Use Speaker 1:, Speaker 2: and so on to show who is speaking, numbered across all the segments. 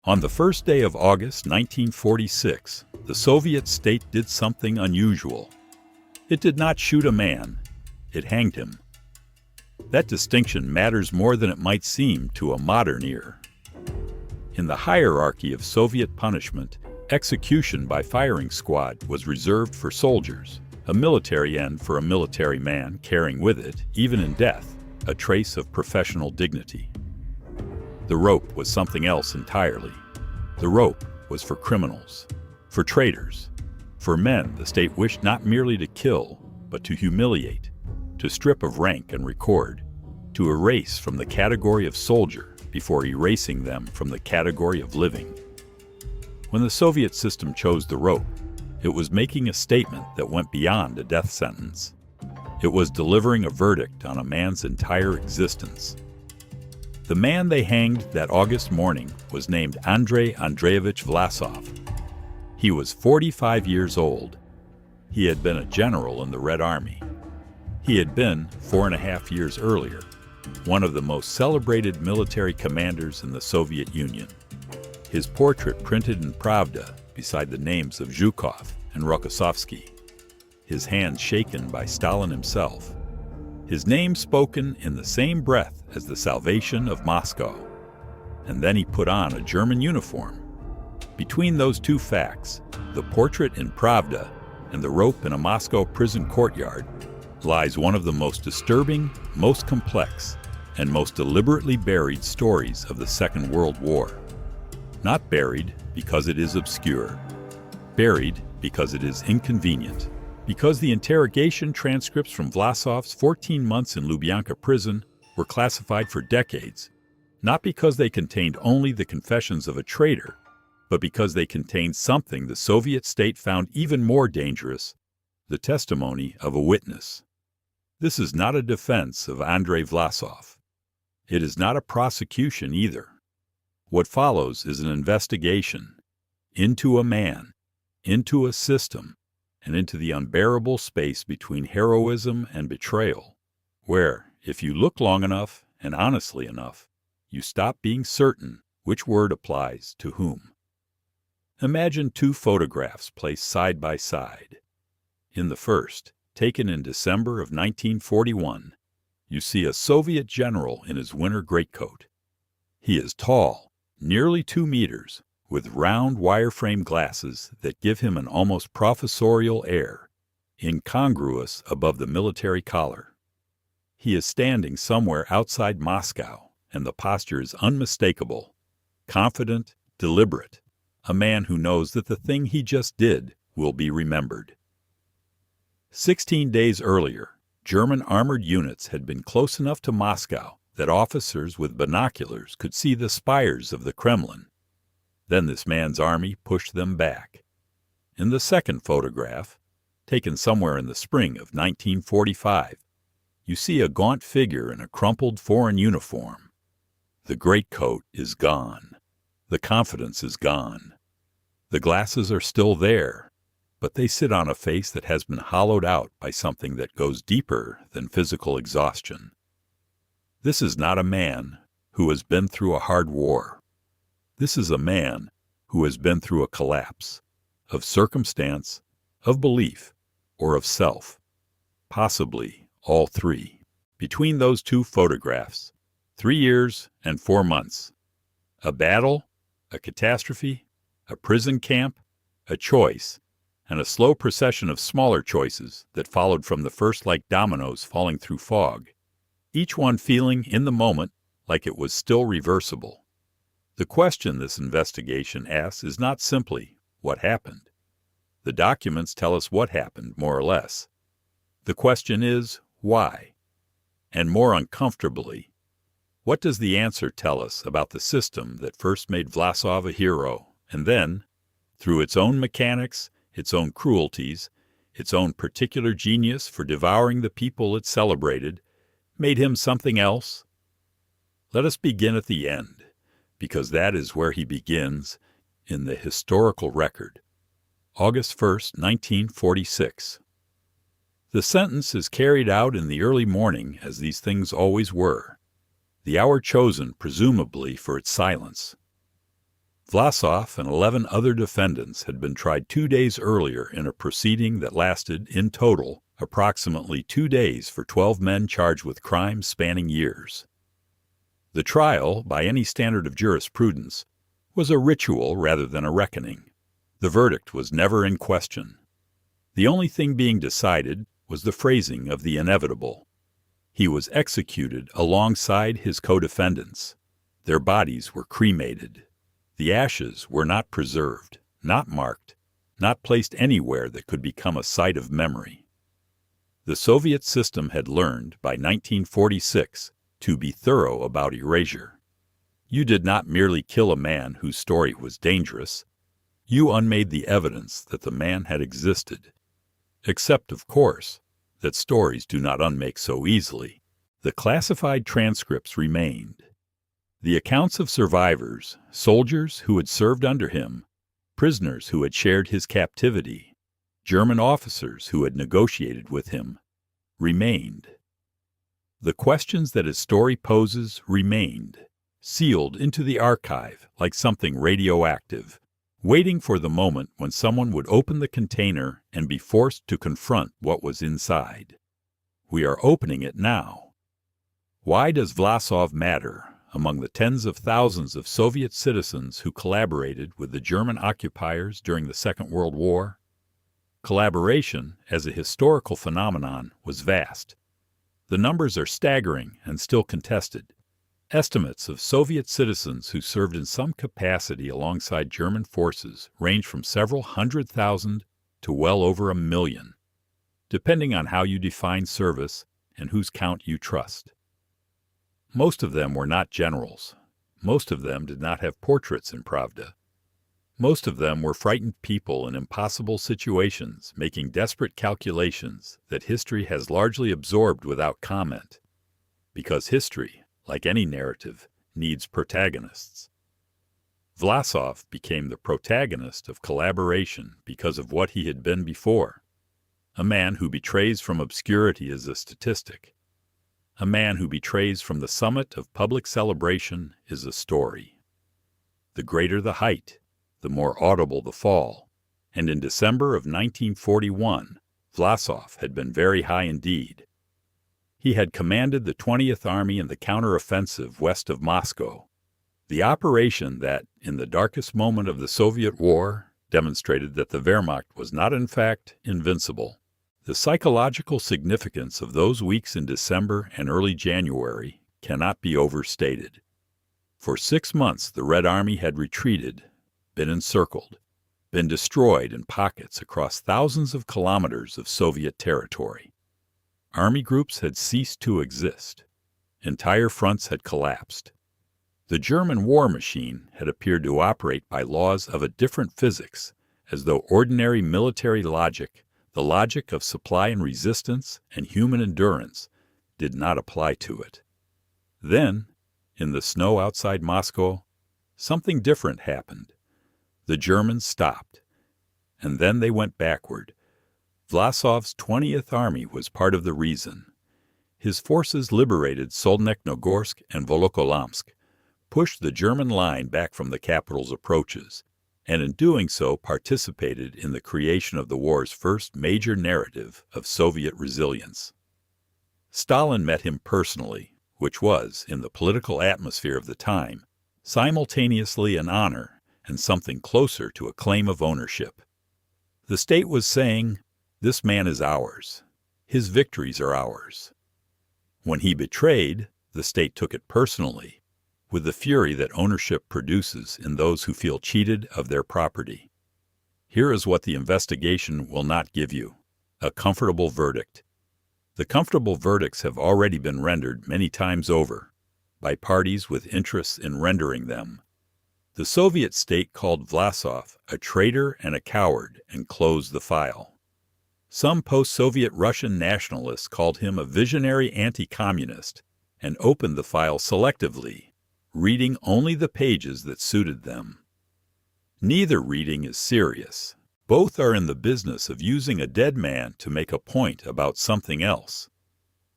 Speaker 1: On the first day of August 1946, the Soviet state did something unusual. It did not shoot a man, it hanged him. That distinction matters more than it might seem to a modern ear. In the hierarchy of Soviet punishment, execution by firing squad was reserved for soldiers, a military end for a military man carrying with it, even in death, a trace of professional dignity. The rope was something else entirely. The rope was for criminals, for traitors, for men the state wished not merely to kill, but to humiliate, to strip of rank and record, to erase from the category of soldier before erasing them from the category of living. When the Soviet system chose the rope, it was making a statement that went beyond a death sentence. It was delivering a verdict on a man's entire existence. The man they hanged that August morning was named Andrei Andreevich Vlasov. He was 45 years old. He had been a general in the Red Army. He had been, 4.5 years earlier, one of the most celebrated military commanders in the Soviet Union. His portrait printed in Pravda beside the names of Zhukov and Rokossovsky. His hand shaken by Stalin himself. His name spoken in the same breath as the salvation of Moscow. And then he put on a German uniform. Between those two facts, the portrait in Pravda and the rope in a Moscow prison courtyard, lies one of the most disturbing, most complex, and most deliberately buried stories of the Second World War. Not buried because it is obscure. Buried because it is inconvenient. Because the interrogation transcripts from Vlasov's 14 months in Lubyanka prison were classified for decades, not because they contained only the confessions of a traitor, but because they contained something the Soviet state found even more dangerous, the testimony of a witness. This is not a defense of Andrei Vlasov. It is not a prosecution either. What follows is an investigation into a man, into a system, and into the unbearable space between heroism and betrayal, where, if you look long enough and honestly enough, you stop being certain which word applies to whom. Imagine two photographs placed side by side. In the first, taken in December of 1941, you see a Soviet general in his winter greatcoat. He is tall, nearly 2 meters, with round wireframe glasses that give him an almost professorial air, incongruous above the military collar. He is standing somewhere outside Moscow, and the posture is unmistakable, confident, deliberate, a man who knows that the thing he just did will be remembered. 16 days earlier, German armored units had been close enough to Moscow that officers with binoculars could see the spires of the Kremlin. Then this man's army pushed them back. In the second photograph, taken somewhere in the spring of 1945, you see a gaunt figure in a crumpled foreign uniform. The greatcoat is gone. The confidence is gone. The glasses are still there, but they sit on a face that has been hollowed out by something that goes deeper than physical exhaustion. This is not a man who has been through a hard war. This is a man who has been through a collapse of circumstance, of belief, or of self, possibly all three. Between those two photographs, 3 years and 4 months. A battle, a catastrophe, a prison camp, a choice, and a slow procession of smaller choices that followed from the first like dominoes falling through fog, each one feeling in the moment like it was still reversible. The question this investigation asks is not simply, what happened? The documents tell us what happened, more or less. The question is, why? And more uncomfortably, what does the answer tell us about the system that first made Vlasov a hero, and then, through its own mechanics, its own cruelties, its own particular genius for devouring the people it celebrated, made him something else? Let us begin at the end, because that is where he begins in the historical record. August 1st, 1946. The sentence is carried out in the early morning, as these things always were, the hour chosen presumably for its silence. Vlasov and 11 other defendants had been tried 2 days earlier in a proceeding that lasted, in total, approximately 2 days for 12 men charged with crimes spanning years. The trial, by any standard of jurisprudence, was a ritual rather than a reckoning. The verdict was never in question. The only thing being decided was the phrasing of the inevitable. He was executed alongside his co-defendants. Their bodies were cremated. The ashes were not preserved, not marked, not placed anywhere that could become a site of memory. The Soviet system had learned, by 1946, to be thorough about erasure. You did not merely kill a man whose story was dangerous. You unmade the evidence that the man had existed. Except, of course, that stories do not unmake so easily. The classified transcripts remained. The accounts of survivors, soldiers who had served under him, prisoners who had shared his captivity, German officers who had negotiated with him, remained. The questions that his story poses remained, sealed into the archive like something radioactive, waiting for the moment when someone would open the container and be forced to confront what was inside. We are opening it now. Why does Vlasov matter among the tens of thousands of Soviet citizens who collaborated with the German occupiers during the Second World War? Collaboration, as a historical phenomenon, was vast. The numbers are staggering and still contested. Estimates of Soviet citizens who served in some capacity alongside German forces range from several 100,000 to well over 1 million, depending on how you define service and whose count you trust. Most of them were not generals. Most of them did not have portraits in Pravda. Most of them were frightened people in impossible situations, making desperate calculations that history has largely absorbed without comment, because history, like any narrative, needs protagonists. Vlasov became the protagonist of collaboration because of what he had been before. A man who betrays from obscurity is a statistic. A man who betrays from the summit of public celebration is a story. The greater the height, the more audible the fall, and in December of 1941, Vlasov had been very high indeed. He had commanded the 20th Army in the counteroffensive west of Moscow, the operation that, in the darkest moment of the Soviet war, demonstrated that the Wehrmacht was not in fact invincible. The psychological significance of those weeks in December and early January cannot be overstated. For 6 months the Red Army had retreated, been encircled, been destroyed in pockets across thousands of kilometers of Soviet territory. Army groups had ceased to exist. Entire fronts had collapsed. The German war machine had appeared to operate by laws of a different physics, as though ordinary military logic, the logic of supply and resistance and human endurance, did not apply to it. Then, in the snow outside Moscow, something different happened. The Germans stopped, and then they went backward. Vlasov's 20th Army was part of the reason. His forces liberated Solnechnogorsk and Volokholamsk, pushed the German line back from the capital's approaches, and in doing so participated in the creation of the war's first major narrative of Soviet resilience. Stalin met him personally, which was, in the political atmosphere of the time, simultaneously an honor and something closer to a claim of ownership. The state was saying, "This man is ours. His victories are ours." When he betrayed, the state took it personally, with the fury that ownership produces in those who feel cheated of their property. Here is what the investigation will not give you: a comfortable verdict. The comfortable verdicts have already been rendered many times over, by parties with interests in rendering them. The Soviet state called Vlasov a traitor and a coward and closed the file. Some post-Soviet Russian nationalists called him a visionary anti-communist and opened the file selectively, reading only the pages that suited them. Neither reading is serious. Both are in the business of using a dead man to make a point about something else,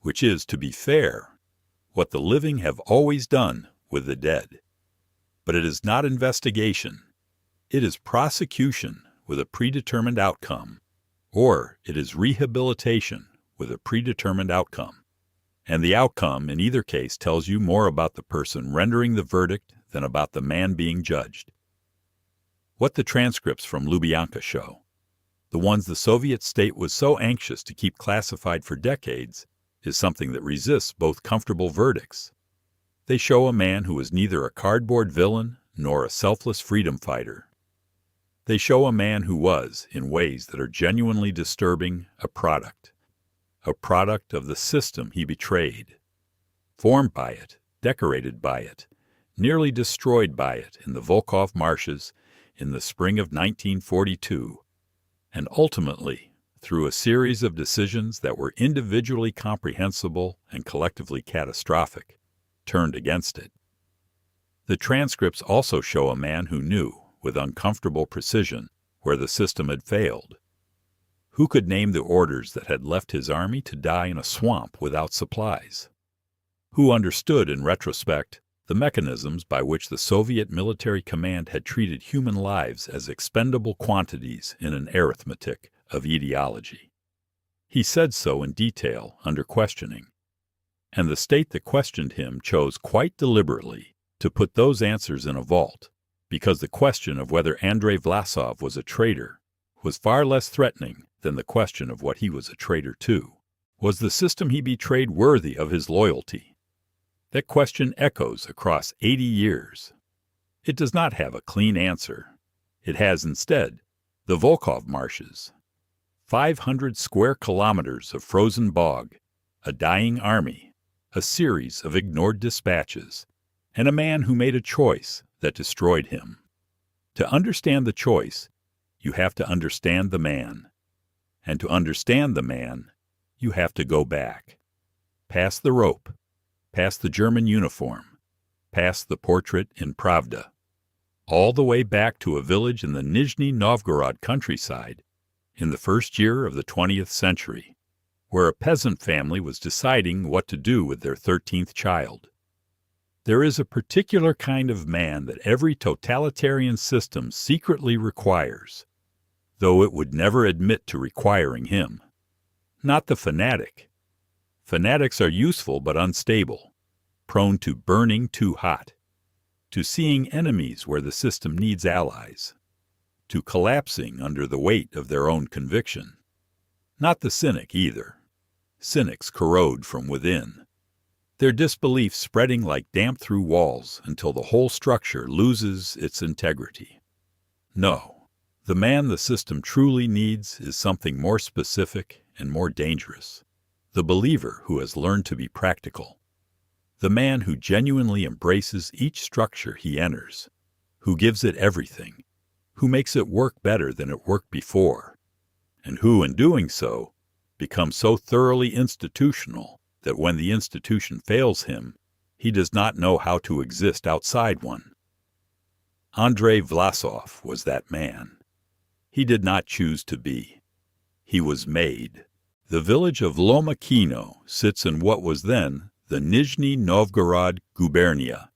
Speaker 1: which is, to be fair, what the living have always done with the dead. But it is not investigation. It is prosecution with a predetermined outcome, or it is rehabilitation with a predetermined outcome. And the outcome, in either case, tells you more about the person rendering the verdict than about the man being judged. What the transcripts from Lubyanka show, the ones the Soviet state was so anxious to keep classified for decades, is something that resists both comfortable verdicts. They show a man who is neither a cardboard villain nor a selfless freedom fighter. They show a man who was, in ways that are genuinely disturbing, a product of the system he betrayed, formed by it, decorated by it, nearly destroyed by it in the Volkhov marshes in the spring of 1942, and ultimately, through a series of decisions that were individually comprehensible and collectively catastrophic, turned against it. The transcripts also show a man who knew, with uncomfortable precision, where the system had failed. Who could name the orders that had left his army to die in a swamp without supplies? Who understood, in retrospect, the mechanisms by which the Soviet military command had treated human lives as expendable quantities in an arithmetic of ideology? He said so in detail under questioning. And the state that questioned him chose quite deliberately to put those answers in a vault, because the question of whether Andrei Vlasov was a traitor was far less threatening than the question of what he was a traitor to. Was the system he betrayed worthy of his loyalty? That question echoes across 80 years. It does not have a clean answer. It has instead the Volkhov marshes, 500 square kilometers of frozen bog, a dying army, a series of ignored dispatches, and a man who made a choice that destroyed him. To understand the choice, you have to understand the man. And to understand the man, you have to go back. Past the rope, past the German uniform, past the portrait in Pravda, all the way back to a village in the Nizhny Novgorod countryside in the first year of the 20th century, where a peasant family was deciding what to do with their 13th child. There is a particular kind of man that every totalitarian system secretly requires, though it would never admit to requiring him. Not the fanatic. Fanatics are useful but unstable, prone to burning too hot, to seeing enemies where the system needs allies, to collapsing under the weight of their own conviction. Not the cynic either. Cynics corrode from within, their disbelief spreading like damp through walls until the whole structure loses its integrity. No, the man the system truly needs is something more specific and more dangerous. The believer who has learned to be practical. The man who genuinely embraces each structure he enters, who gives it everything, who makes it work better than it worked before, and who, in doing so, becomes so thoroughly institutional that when the institution fails him, he does not know how to exist outside one. Andrei Vlasov was that man. He did not choose to be. He was made. The village of Lomachyno sits in what was then the Nizhny Novgorod gubernia,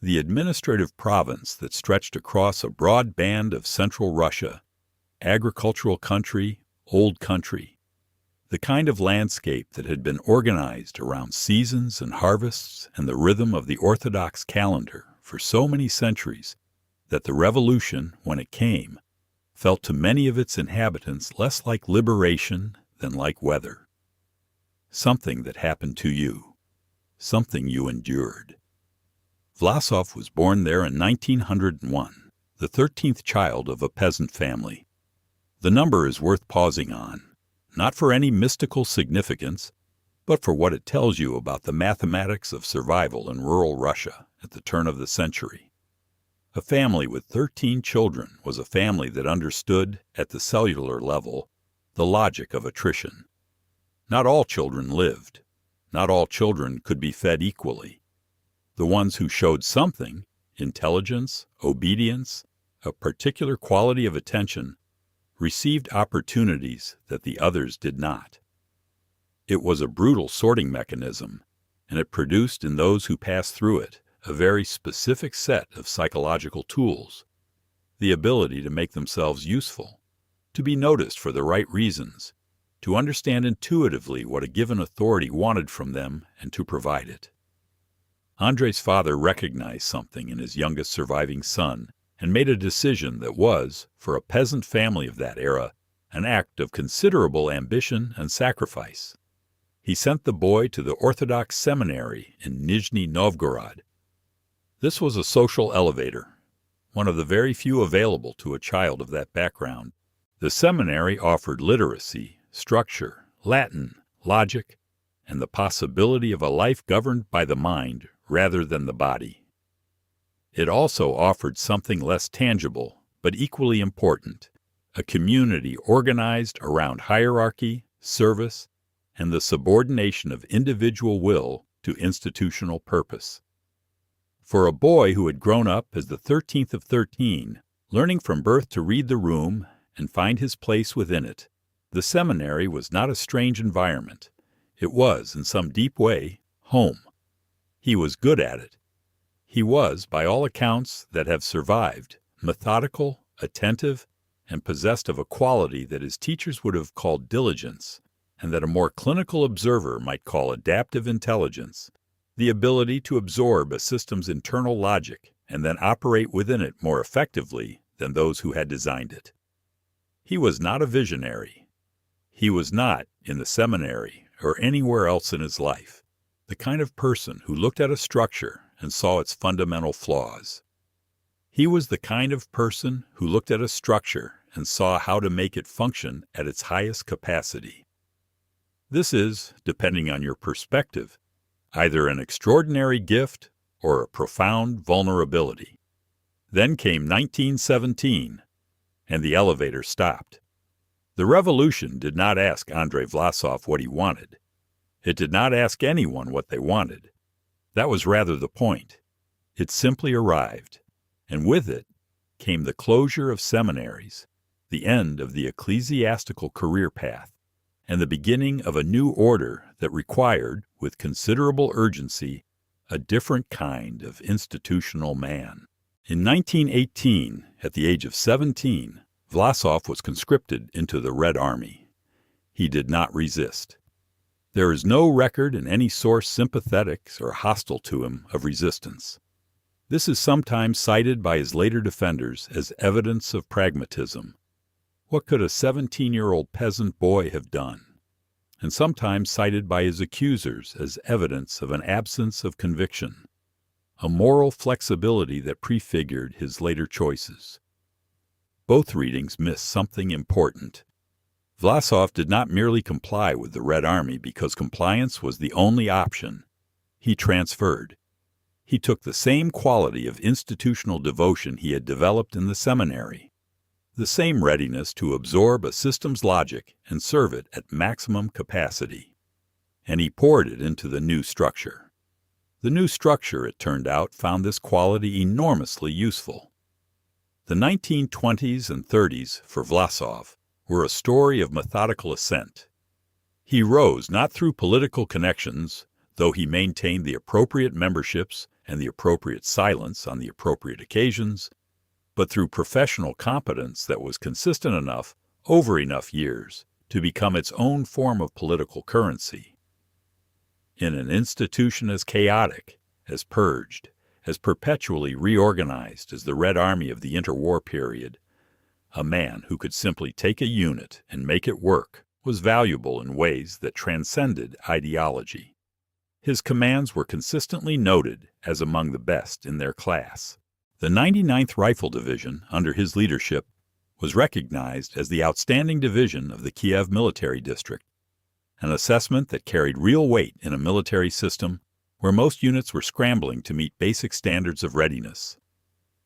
Speaker 1: the administrative province that stretched across a broad band of central Russia, agricultural country, old country, the kind of landscape that had been organized around seasons and harvests and the rhythm of the Orthodox calendar for so many centuries that the revolution, when it came, felt to many of its inhabitants less like liberation than like weather. Something that happened to you, something you endured. Vlasov was born there in 1901, the 13th child of a peasant family. The number is worth pausing on, not for any mystical significance, but for what it tells you about the mathematics of survival in rural Russia at the turn of the century. A family with 13 children was a family that understood, at the cellular level, the logic of attrition. Not all children lived. Not all children could be fed equally. The ones who showed something, intelligence, obedience, a particular quality of attention, received opportunities that the others did not. It was a brutal sorting mechanism, and it produced in those who passed through it a very specific set of psychological tools, the ability to make themselves useful, to be noticed for the right reasons, to understand intuitively what a given authority wanted from them and to provide it. Andrei's father recognized something in his youngest surviving son and made a decision that was, for a peasant family of that era, an act of considerable ambition and sacrifice. He sent the boy to the Orthodox seminary in Nizhny Novgorod. This was a social elevator, one of the very few available to a child of that background. The seminary offered literacy, structure, Latin, logic, and the possibility of a life governed by the mind rather than the body. It also offered something less tangible, but equally important, a community organized around hierarchy, service, and the subordination of individual will to institutional purpose. For a boy who had grown up as the 13th of 13, learning from birth to read the room and find his place within it, the seminary was not a strange environment. It was, in some deep way, home. He was good at it. He was, by all accounts that have survived, methodical, attentive, and possessed of a quality that his teachers would have called diligence, and that a more clinical observer might call adaptive intelligence, the ability to absorb a system's internal logic and then operate within it more effectively than those who had designed it. He was not a visionary. He was not, in the seminary or anywhere else in his life, the kind of person who looked at a structure and saw its fundamental flaws. He was the kind of person who looked at a structure and saw how to make it function at its highest capacity. This is, depending on your perspective, either an extraordinary gift or a profound vulnerability. Then came 1917, and the elevator stopped. The revolution did not ask Andrei Vlasov what he wanted. It did not ask anyone what they wanted. That was rather the point. It simply arrived, and with it came the closure of seminaries, the end of the ecclesiastical career path, and the beginning of a new order that required, with considerable urgency, a different kind of institutional man. In 1918, at the age of 17, Vlasov was conscripted into the Red Army. He did not resist. There is no record in any source sympathetic or hostile to him of resistance. This is sometimes cited by his later defenders as evidence of pragmatism. What could a 17-year-old peasant boy have done? And sometimes cited by his accusers as evidence of an absence of conviction, a moral flexibility that prefigured his later choices. Both readings miss something important. Vlasov did not merely comply with the Red Army because compliance was the only option. He transferred. He took the same quality of institutional devotion he had developed in the seminary, the same readiness to absorb a system's logic and serve it at maximum capacity, and he poured it into the new structure. The new structure, it turned out, found this quality enormously useful. The 1920s and 30s, for Vlasov, were a story of methodical ascent. He rose not through political connections, though he maintained the appropriate memberships and the appropriate silence on the appropriate occasions, but through professional competence that was consistent enough over enough years to become its own form of political currency. In an institution as chaotic, as purged, as perpetually reorganized as the Red Army of the interwar period, a man who could simply take a unit and make it work was valuable in ways that transcended ideology. His commands were consistently noted as among the best in their class. The 99th Rifle Division, under his leadership, was recognized as the outstanding division of the Kiev Military District, an assessment that carried real weight in a military system where most units were scrambling to meet basic standards of readiness.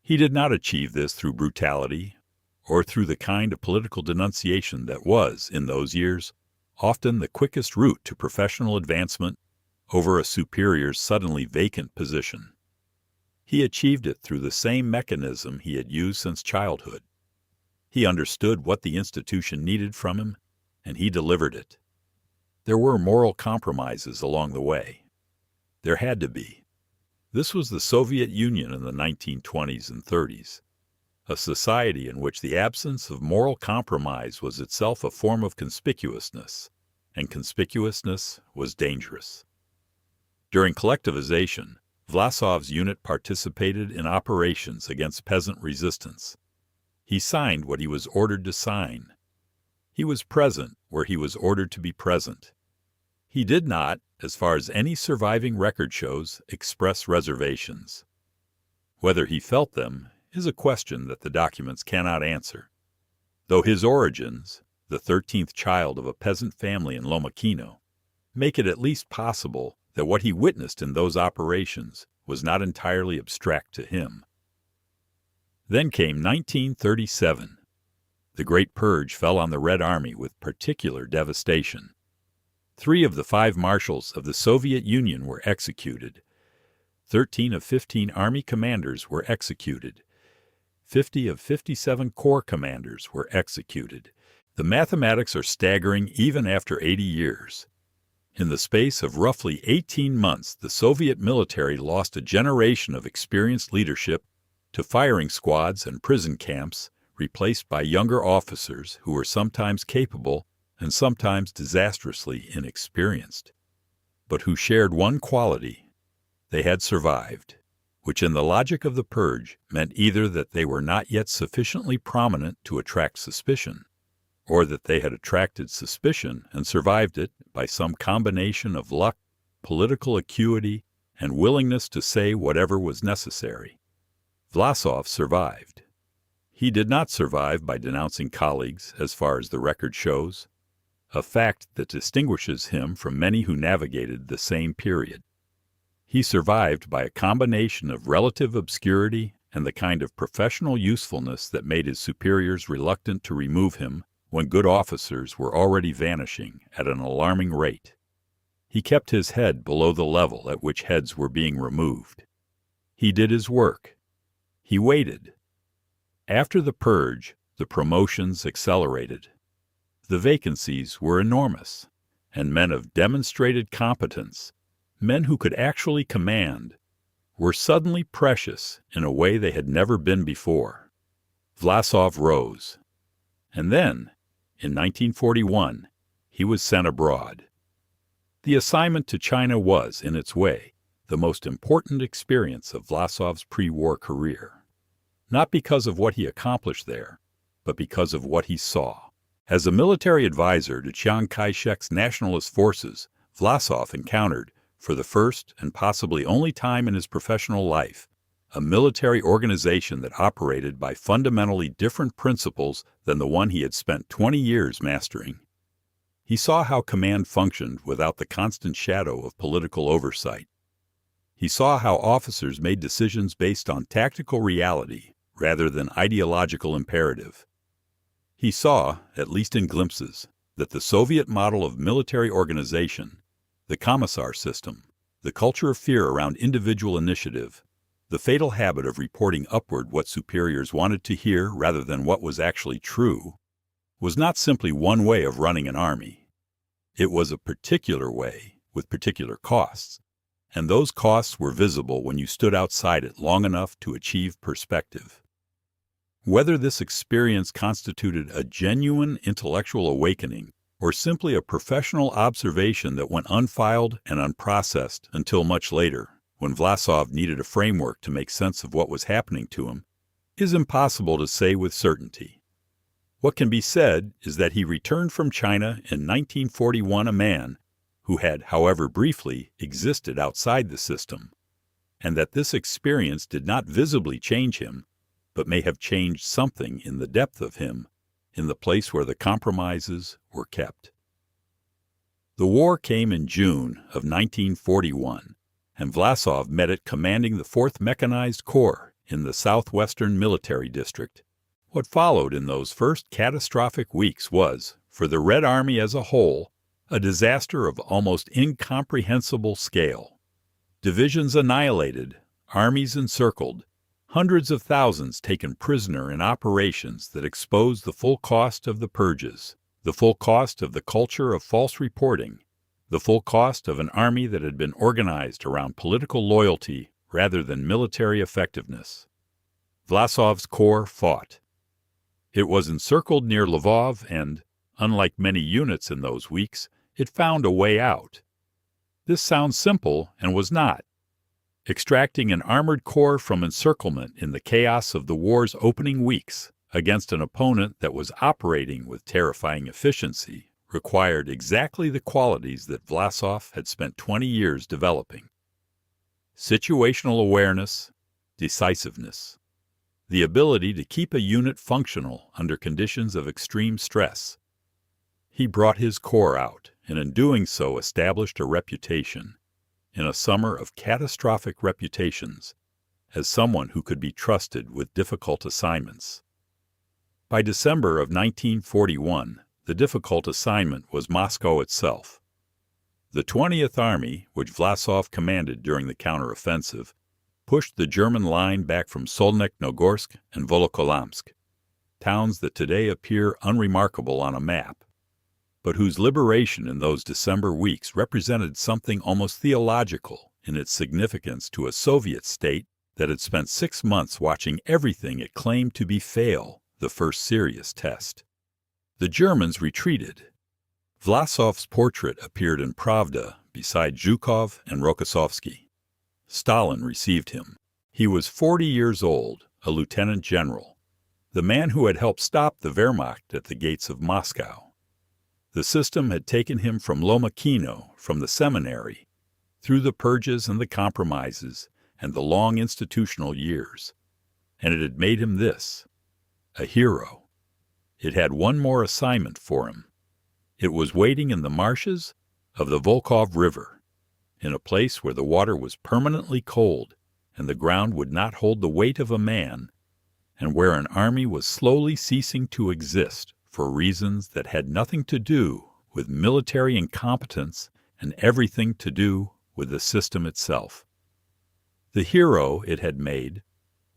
Speaker 1: He did not achieve this through brutality or through the kind of political denunciation that was, in those years, often the quickest route to professional advancement over a superior's suddenly vacant position. He achieved it through the same mechanism he had used since childhood. He understood what the institution needed from him, and he delivered it. There were moral compromises along the way. There had to be. This was the Soviet Union in the 1920s and 30s, a society in which the absence of moral compromise was itself a form of conspicuousness, and conspicuousness was dangerous. During collectivization, Vlasov's unit participated in operations against peasant resistance. He signed what he was ordered to sign. He was present where he was ordered to be present. He did not, as far as any surviving record shows, express reservations. Whether he felt them is a question that the documents cannot answer. Though his origins, the 13th child of a peasant family in Lomacchino, make it at least possible that what he witnessed in those operations was not entirely abstract to him. Then came 1937. The Great Purge fell on the Red Army with particular devastation. 3 of the 5 marshals of the Soviet Union were executed. 13 of 15 army commanders were executed. 50 of 57 corps commanders were executed. The mathematics are staggering even after 80 years. In the space of roughly 18 months, the Soviet military lost a generation of experienced leadership to firing squads and prison camps, replaced by younger officers who were sometimes capable and sometimes disastrously inexperienced, but who shared one quality: they had survived, which in the logic of the purge meant either that they were not yet sufficiently prominent to attract suspicion, or that they had attracted suspicion and survived it by some combination of luck, political acuity, and willingness to say whatever was necessary. Vlasov survived. He did not survive by denouncing colleagues, as far as the record shows, a fact that distinguishes him from many who navigated the same period. He survived by a combination of relative obscurity and the kind of professional usefulness that made his superiors reluctant to remove him when good officers were already vanishing at an alarming rate. He kept his head below the level at which heads were being removed. He did his work. He waited. After the purge, the promotions accelerated. The vacancies were enormous, and men of demonstrated competence, men who could actually command, were suddenly precious in a way they had never been before. Vlasov rose. And then, in 1941, he was sent abroad. The assignment to China was, in its way, the most important experience of Vlasov's pre-war career. Not because of what he accomplished there, but because of what he saw. As a military advisor to Chiang Kai-shek's nationalist forces, Vlasov encountered, for the first and possibly only time in his professional life, a military organization that operated by fundamentally different principles than the one he had spent 20 years mastering. He saw how command functioned without the constant shadow of political oversight. He saw how officers made decisions based on tactical reality rather than ideological imperative. He saw, at least in glimpses, that the Soviet model of military organization, the commissar system, the culture of fear around individual initiative, the fatal habit of reporting upward what superiors wanted to hear rather than what was actually true, was not simply one way of running an army. It was a particular way, with particular costs, and those costs were visible when you stood outside it long enough to achieve perspective. Whether this experience constituted a genuine intellectual awakening or simply a professional observation that went unfiled and unprocessed until much later, when Vlasov needed a framework to make sense of what was happening to him, is impossible to say with certainty. What can be said is that he returned from China in 1941 a man who had, however briefly, existed outside the system, and that this experience did not visibly change him, but may have changed something in the depth of him, in the place where the compromises were kept. The war came in June of 1941, and Vlasov met it commanding the 4th Mechanized Corps in the southwestern military district. What followed in those first catastrophic weeks was, for the Red Army as a whole, a disaster of almost incomprehensible scale. Divisions annihilated, armies encircled, hundreds of thousands taken prisoner in operations that exposed the full cost of the purges, the full cost of the culture of false reporting, the full cost of an army that had been organized around political loyalty rather than military effectiveness. Vlasov's corps fought. It was encircled near Lvov and, unlike many units in those weeks, it found a way out. This sounds simple and was not. Extracting an armored corps from encirclement in the chaos of the war's opening weeks against an opponent that was operating with terrifying efficiency required exactly the qualities that Vlasov had spent 20 years developing: situational awareness, decisiveness, the ability to keep a unit functional under conditions of extreme stress. He brought his corps out, and in doing so established a reputation, in a summer of catastrophic reputations, as someone who could be trusted with difficult assignments. By December of 1941, the difficult assignment was Moscow itself. The 20th Army, which Vlasov commanded during the counteroffensive, pushed the German line back from Solnekh-Nogorsk and Volokholamsk, towns that today appear unremarkable on a map, but whose liberation in those December weeks represented something almost theological in its significance to a Soviet state that had spent 6 months watching everything it claimed to be fail the first serious test. The Germans retreated. Vlasov's portrait appeared in Pravda beside Zhukov and Rokossovsky. Stalin received him. He was 40 years old, a lieutenant general, the man who had helped stop the Wehrmacht at the gates of Moscow. The system had taken him from Lomachyno, from the seminary, through the purges and the compromises and the long institutional years, and it had made him this, a hero. It had one more assignment for him. It was waiting in the marshes of the Volkhov River, in a place where the water was permanently cold and the ground would not hold the weight of a man, and where an army was slowly ceasing to exist for reasons that had nothing to do with military incompetence and everything to do with the system itself. The hero it had made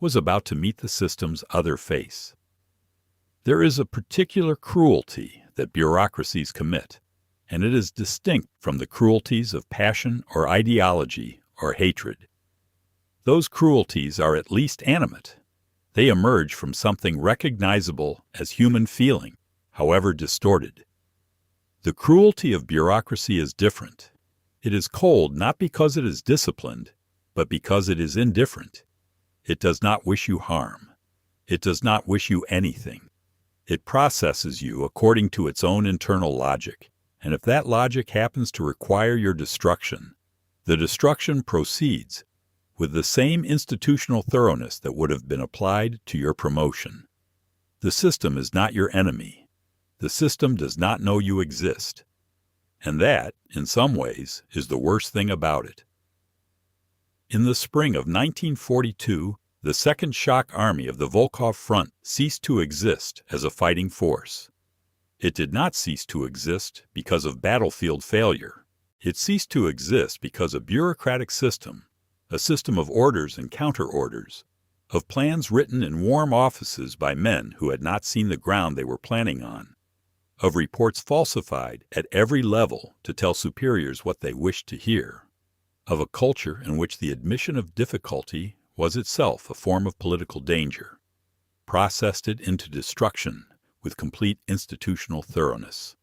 Speaker 1: was about to meet the system's other face. There is a particular cruelty that bureaucracies commit, and it is distinct from the cruelties of passion or ideology or hatred. Those cruelties are at least animate. They emerge from something recognizable as human feeling, however distorted. The cruelty of bureaucracy is different. It is cold not because it is disciplined, but because it is indifferent. It does not wish you harm. It does not wish you anything. It processes you according to its own internal logic, and if that logic happens to require your destruction, the destruction proceeds with the same institutional thoroughness that would have been applied to your promotion. The system is not your enemy. The system does not know you exist. And that, in some ways, is the worst thing about it. In the spring of 1942, the Second Shock Army of the Volkhov Front ceased to exist as a fighting force. It did not cease to exist because of battlefield failure. It ceased to exist because a bureaucratic system, a system of orders and counter-orders, of plans written in warm offices by men who had not seen the ground they were planning on, of reports falsified at every level to tell superiors what they wished to hear, of a culture in which the admission of difficulty was itself a form of political danger, processed it into destruction with complete institutional thoroughness.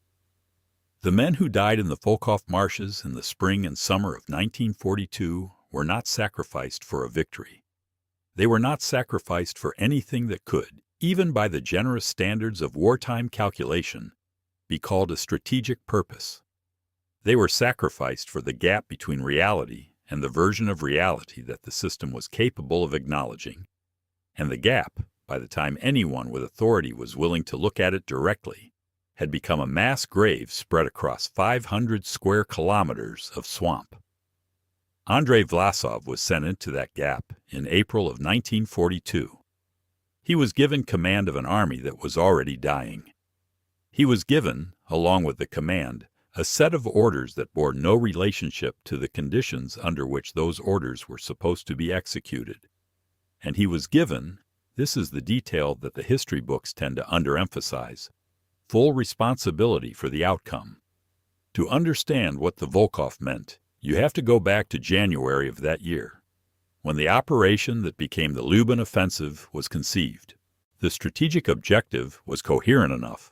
Speaker 1: The men who died in the Volkhov marshes in the spring and summer of 1942 were not sacrificed for a victory. They were not sacrificed for anything that could, even by the generous standards of wartime calculation, be called a strategic purpose. They were sacrificed for the gap between reality and the version of reality that the system was capable of acknowledging, and the gap, by the time anyone with authority was willing to look at it directly, had become a mass grave spread across 500 square kilometers of swamp. Andrei Vlasov was sent into that gap in April of 1942. He was given command of an army that was already dying. He was given, along with the command, a set of orders that bore no relationship to the conditions under which those orders were supposed to be executed. And he was given, this is the detail that the history books tend to underemphasize, full responsibility for the outcome. To understand what the Volkhov meant, you have to go back to January of that year. when the operation that became the Lublin Offensive was conceived. The strategic objective was coherent enough: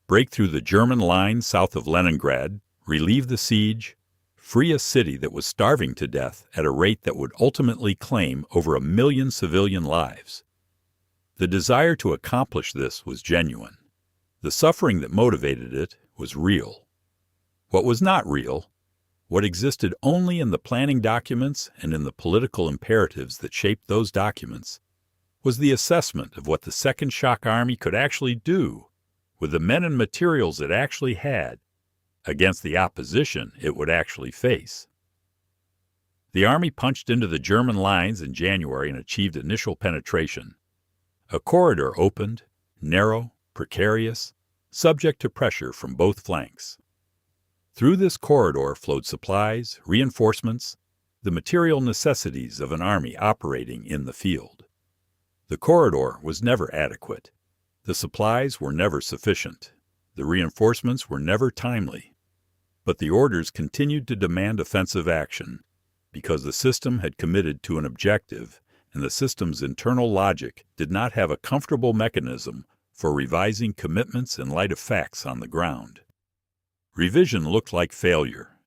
Speaker 1: break through the German lines south of Leningrad, relieve the siege, free a city that was starving to death at a rate that would ultimately claim over 1 million civilian lives. The desire to accomplish this was genuine. The suffering that motivated it was real. What was not real, what existed only in the planning documents and in the political imperatives that shaped those documents, was the assessment of what the Second Shock Army could actually do with the men and materials it actually had against the opposition it would actually face. The Army punched into the German lines in January and achieved initial penetration. A corridor opened, narrow, precarious, subject to pressure from both flanks. Through this corridor flowed supplies, reinforcements, the material necessities of an army operating in the field. The corridor was never adequate. The supplies were never sufficient. The reinforcements were never timely. But the orders continued to demand offensive action because the system had committed to an objective, and the system's internal logic did not have a comfortable mechanism for revising commitments in light of facts on the ground. Revision looked like failure.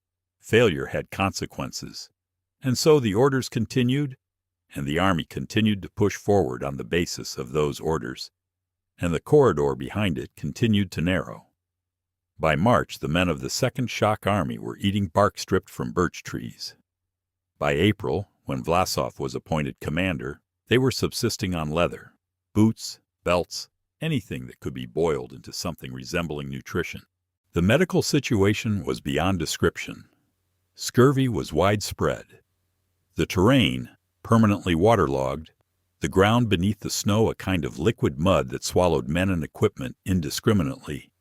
Speaker 1: Failure had consequences. And so the orders continued, and the Army continued to push forward on the basis of those orders, and the corridor behind it continued to narrow. By March, the men of the Second Shock Army were eating bark stripped from birch trees. By April, when Vlasov was appointed commander, they were subsisting on leather, boots, belts, anything that could be boiled into something resembling nutrition. The medical situation was beyond description. Scurvy was widespread. The terrain, permanently waterlogged, the ground beneath the snow a kind of liquid mud that swallowed men and equipment indiscriminately,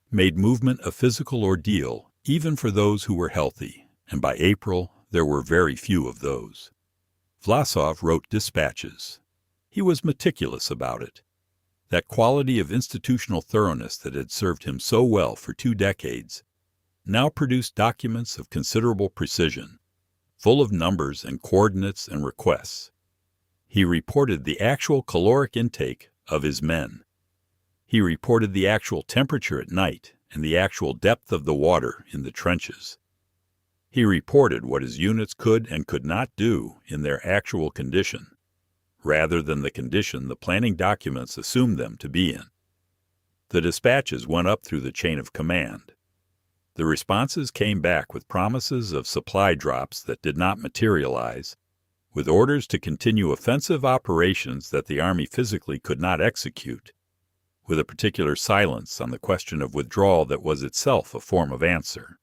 Speaker 1: made movement a physical ordeal even for those who were healthy, and by April there were very few of those. Vlasov wrote dispatches. He was meticulous about it. That quality of institutional thoroughness that had served him so well for 2 decades now produced documents of considerable precision, full of numbers and coordinates and requests. He reported the actual caloric intake of his men. He reported the actual temperature at night and the actual depth of the water in the trenches. He reported what his units could and could not do in their actual condition, rather than the condition the planning documents assumed them to be in. The dispatches went up through the chain of command. The responses came back with promises of supply drops that did not materialize, with orders to continue offensive operations that the Army physically could not execute, with a particular silence on the question of withdrawal that was itself a form of answer.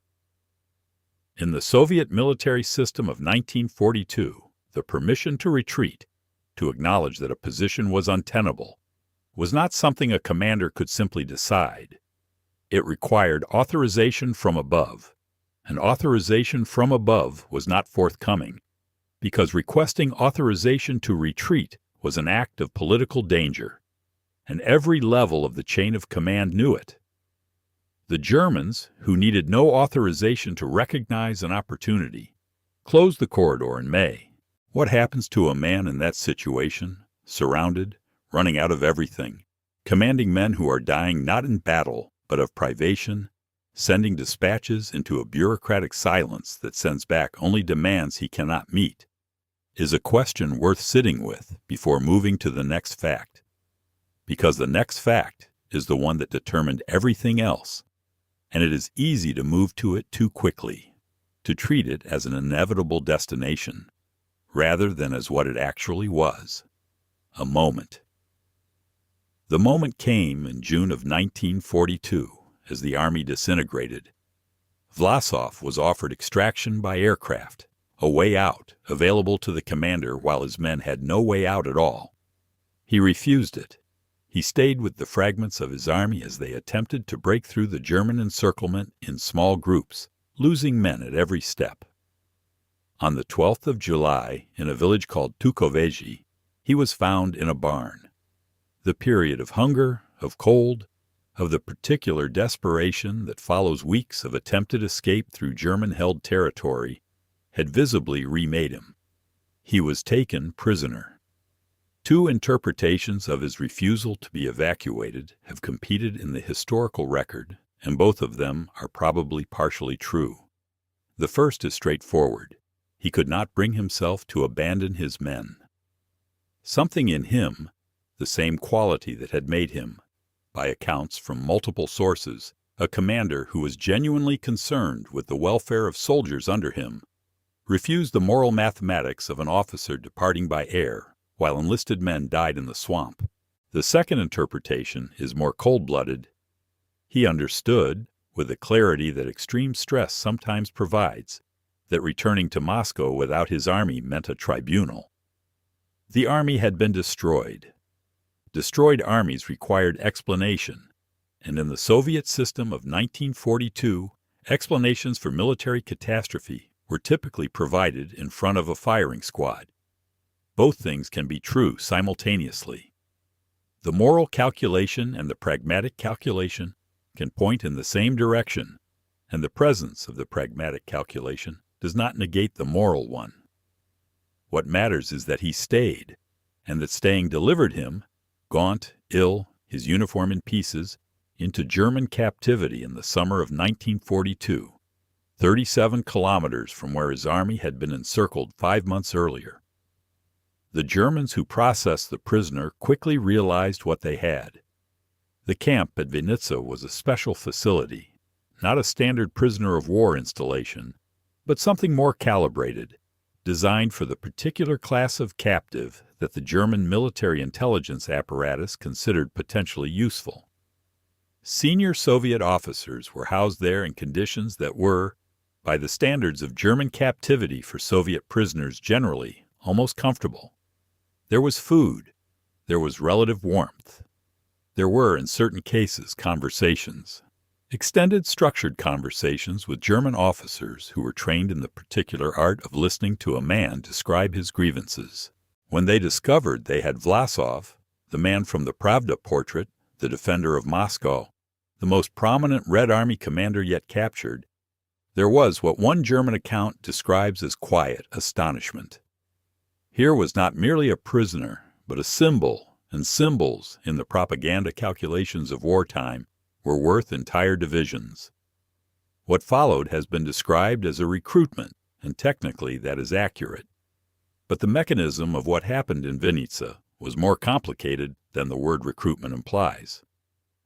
Speaker 1: In the Soviet military system of 1942, the permission to retreat, to acknowledge that a position was untenable, was not something a commander could simply decide. It required authorization from above, and authorization from above was not forthcoming, because requesting authorization to retreat was an act of political danger, and every level of the chain of command knew it. The Germans, who needed no authorization to recognize an opportunity, closed the corridor in May. What happens to a man in that situation, surrounded, running out of everything, commanding men who are dying not in battle, but of privation, sending dispatches into a bureaucratic silence that sends back only demands he cannot meet, is a question worth sitting with before moving to the next fact. Because the next fact is the one that determined everything else, and it is easy to move to it too quickly, to treat it as an inevitable destination, rather than as what it actually was, a moment. The moment came in June of 1942, as the Army disintegrated. Vlasov was offered extraction by aircraft, a way out available to the commander while his men had no way out at all. He refused it. He stayed with the fragments of his army as they attempted to break through the German encirclement in small groups, losing men at every step. On the 12th of July, in a village called Tukoveji, he was found in a barn. The period of hunger, of cold, of the particular desperation that follows weeks of attempted escape through German-held territory, had visibly remade him. He was taken prisoner. Two interpretations of his refusal to be evacuated have competed in the historical record, and both of them are probably partially true. The first is straightforward. He could not bring himself to abandon his men. Something in him, the same quality that had made him, by accounts from multiple sources, a commander who was genuinely concerned with the welfare of soldiers under him, refused the moral mathematics of an officer departing by air while enlisted men died in the swamp. The second interpretation is more cold-blooded. He understood, with the clarity that extreme stress sometimes provides, that returning to Moscow without his army meant a tribunal. The army had been destroyed. Destroyed armies required explanation, and in the Soviet system of 1942, explanations for military catastrophe were typically provided in front of a firing squad. Both things can be true simultaneously. The moral calculation and the pragmatic calculation can point in the same direction, and the presence of the pragmatic calculation does not negate the moral one. What matters is that he stayed, and that staying delivered him, gaunt, ill, his uniform in pieces, into German captivity in the summer of 1942, 37 kilometers from where his army had been encircled 5 months earlier. The Germans who processed the prisoner quickly realized what they had. The camp at Vinnytsia was a special facility, not a standard prisoner of war installation, but something more calibrated, designed for the particular class of captive that the German military intelligence apparatus considered potentially useful. Senior Soviet officers were housed there in conditions that were, by the standards of German captivity for Soviet prisoners generally, almost comfortable. There was food. There was relative warmth. There were, in certain cases, conversations. Extended, structured conversations with German officers who were trained in the particular art of listening to a man describe his grievances. When they discovered they had Vlasov, the man from the Pravda portrait, the defender of Moscow, the most prominent Red Army commander yet captured, there was what one German account describes as quiet astonishment. Here was not merely a prisoner, but a symbol, and symbols, in the propaganda calculations of wartime, were worth entire divisions. What followed has been described as a recruitment, and technically that is accurate. But the mechanism of what happened in Vinnytsia was more complicated than the word recruitment implies.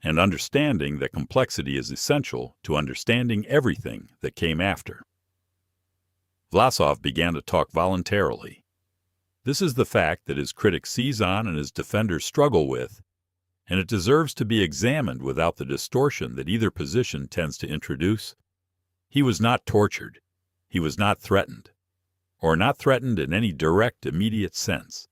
Speaker 1: And understanding that complexity is essential to understanding everything that came after. Vlasov began to talk voluntarily. This is the fact that his critics seize on and his defenders struggle with, and it deserves to be examined without the distortion that either position tends to introduce. He was not tortured. He was not threatened, or not threatened in any direct, immediate sense.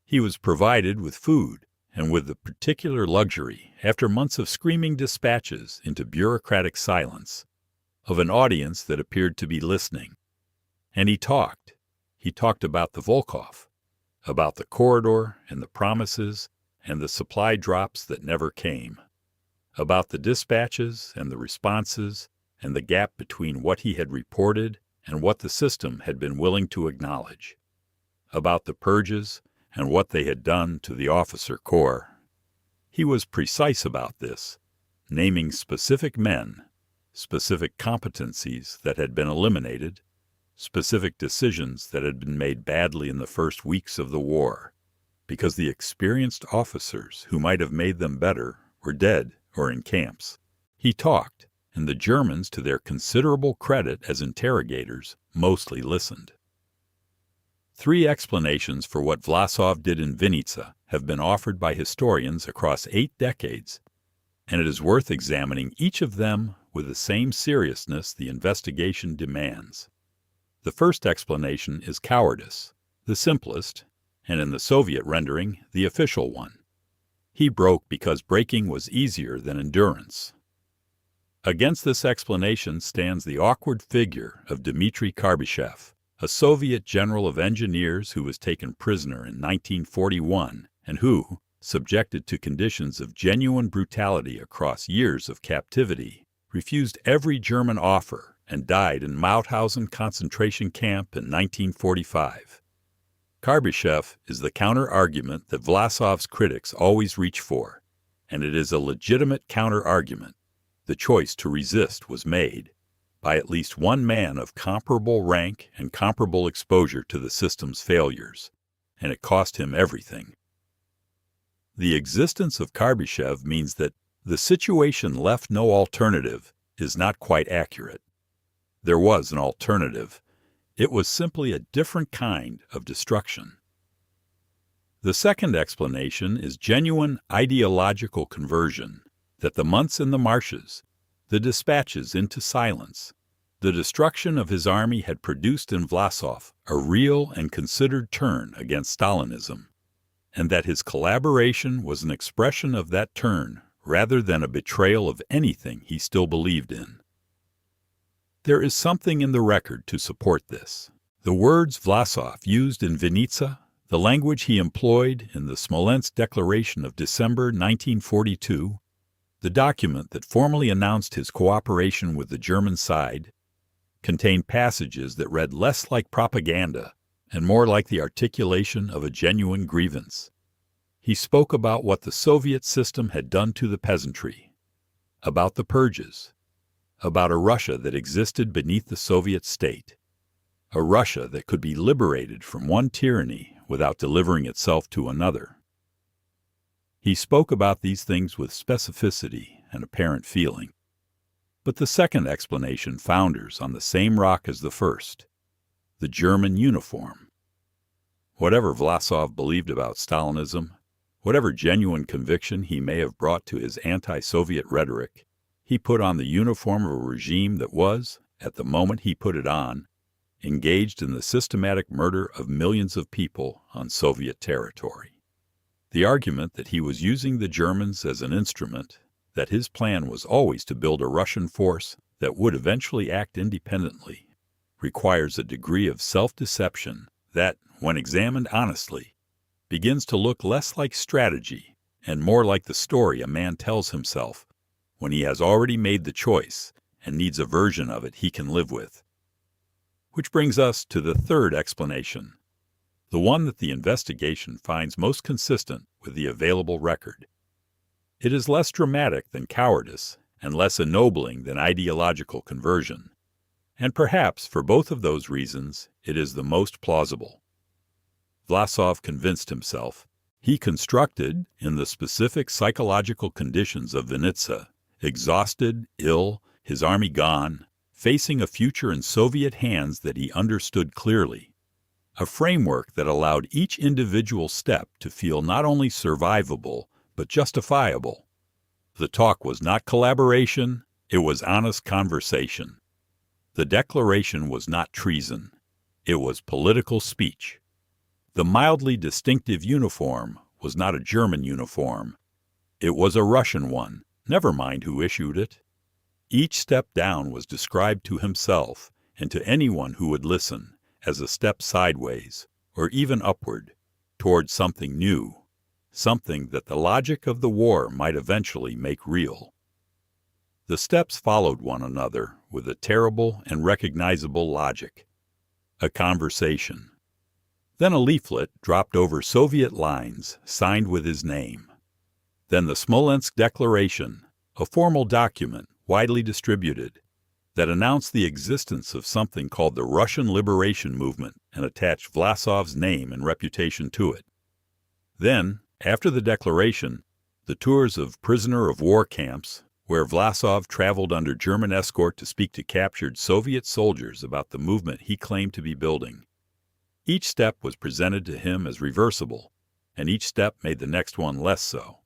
Speaker 1: He was provided with food, and with the particular luxury, after months of screaming dispatches into bureaucratic silence, of an audience that appeared to be listening. And he talked. He talked about the Volkhov, about the corridor and the promises and the supply drops that never came, about the dispatches and the responses and the gap between what he had reported and what the system had been willing to acknowledge, about the purges and what they had done to the officer corps. He was precise about this, naming specific men, specific competencies that had been eliminated, specific decisions that had been made badly in the first weeks of the war, because the experienced officers who might have made them better were dead or in camps. He talked, and the Germans, to their considerable credit as interrogators, mostly listened. 3 explanations for what Vlasov did in Vinnytsia have been offered by historians across 8 decades, and it is worth examining each of them with the same seriousness the investigation demands. The first explanation is cowardice, the simplest, and in the Soviet rendering, the official one. He broke because breaking was easier than endurance. Against this explanation stands the awkward figure of Dmitry Karbyshev, a Soviet general of engineers who was taken prisoner in 1941 and who, subjected to conditions of genuine brutality across years of captivity, refused every German offer and died in Mauthausen concentration camp in 1945. Karbyshev is the counter-argument that Vlasov's critics always reach for, and it is a legitimate counter-argument. The choice to resist was made by at least one man of comparable rank and comparable exposure to the system's failures, and it cost him everything. The existence of Karbyshev means that the situation left no alternative is not quite accurate. There was an alternative. It was simply a different kind of destruction. The second explanation is genuine ideological conversion, that the months in the marshes, the dispatches into silence, the destruction of his army had produced in Vlasov a real and considered turn against Stalinism, and that his collaboration was an expression of that turn rather than a betrayal of anything he still believed in. There is something in the record to support this. The words Vlasov used in Vinnitsa, the language he employed in the Smolensk Declaration of December 1942, the document that formally announced his cooperation with the German side, contained passages that read less like propaganda and more like the articulation of a genuine grievance. He spoke about what the Soviet system had done to the peasantry, about the purges, about a Russia that existed beneath the Soviet state, a Russia that could be liberated from one tyranny without delivering itself to another. He spoke about these things with specificity and apparent feeling. But the second explanation founders on the same rock as the first, the German uniform. Whatever Vlasov believed about Stalinism, whatever genuine conviction he may have brought to his anti-Soviet rhetoric, he put on the uniform of a regime that was, at the moment he put it on, engaged in the systematic murder of millions of people on Soviet territory. The argument that he was using the Germans as an instrument, that his plan was always to build a Russian force that would eventually act independently, requires a degree of self-deception that, when examined honestly, begins to look less like strategy and more like the story a man tells himself when he has already made the choice and needs a version of it he can live with. Which brings us to the third explanation, the one that the investigation finds most consistent with the available record. It is less dramatic than cowardice and less ennobling than ideological conversion, and perhaps for both of those reasons it is the most plausible. Vlasov convinced himself. He constructed, in the specific psychological conditions of Vinnitsa, exhausted, ill, his army gone, facing a future in Soviet hands that he understood clearly, a framework that allowed each individual step to feel not only survivable, but justifiable. The talk was not collaboration, it was honest conversation. The declaration was not treason, it was political speech. The mildly distinctive uniform was not a German uniform, it was a Russian one, never mind who issued it. Each step down was described to himself and to anyone who would listen as a step sideways, or even upward, toward something new, something that the logic of the war might eventually make real. The steps followed one another with a terrible and recognizable logic. A conversation. Then a leaflet dropped over Soviet lines signed with his name. Then the Smolensk Declaration, a formal document widely distributed, that announced the existence of something called the Russian Liberation Movement and attached Vlasov's name and reputation to it. Then, after the declaration, the tours of prisoner of war camps, where Vlasov traveled under German escort to speak to captured Soviet soldiers about the movement he claimed to be building. Each step was presented to him as reversible, and each step made the next one less so.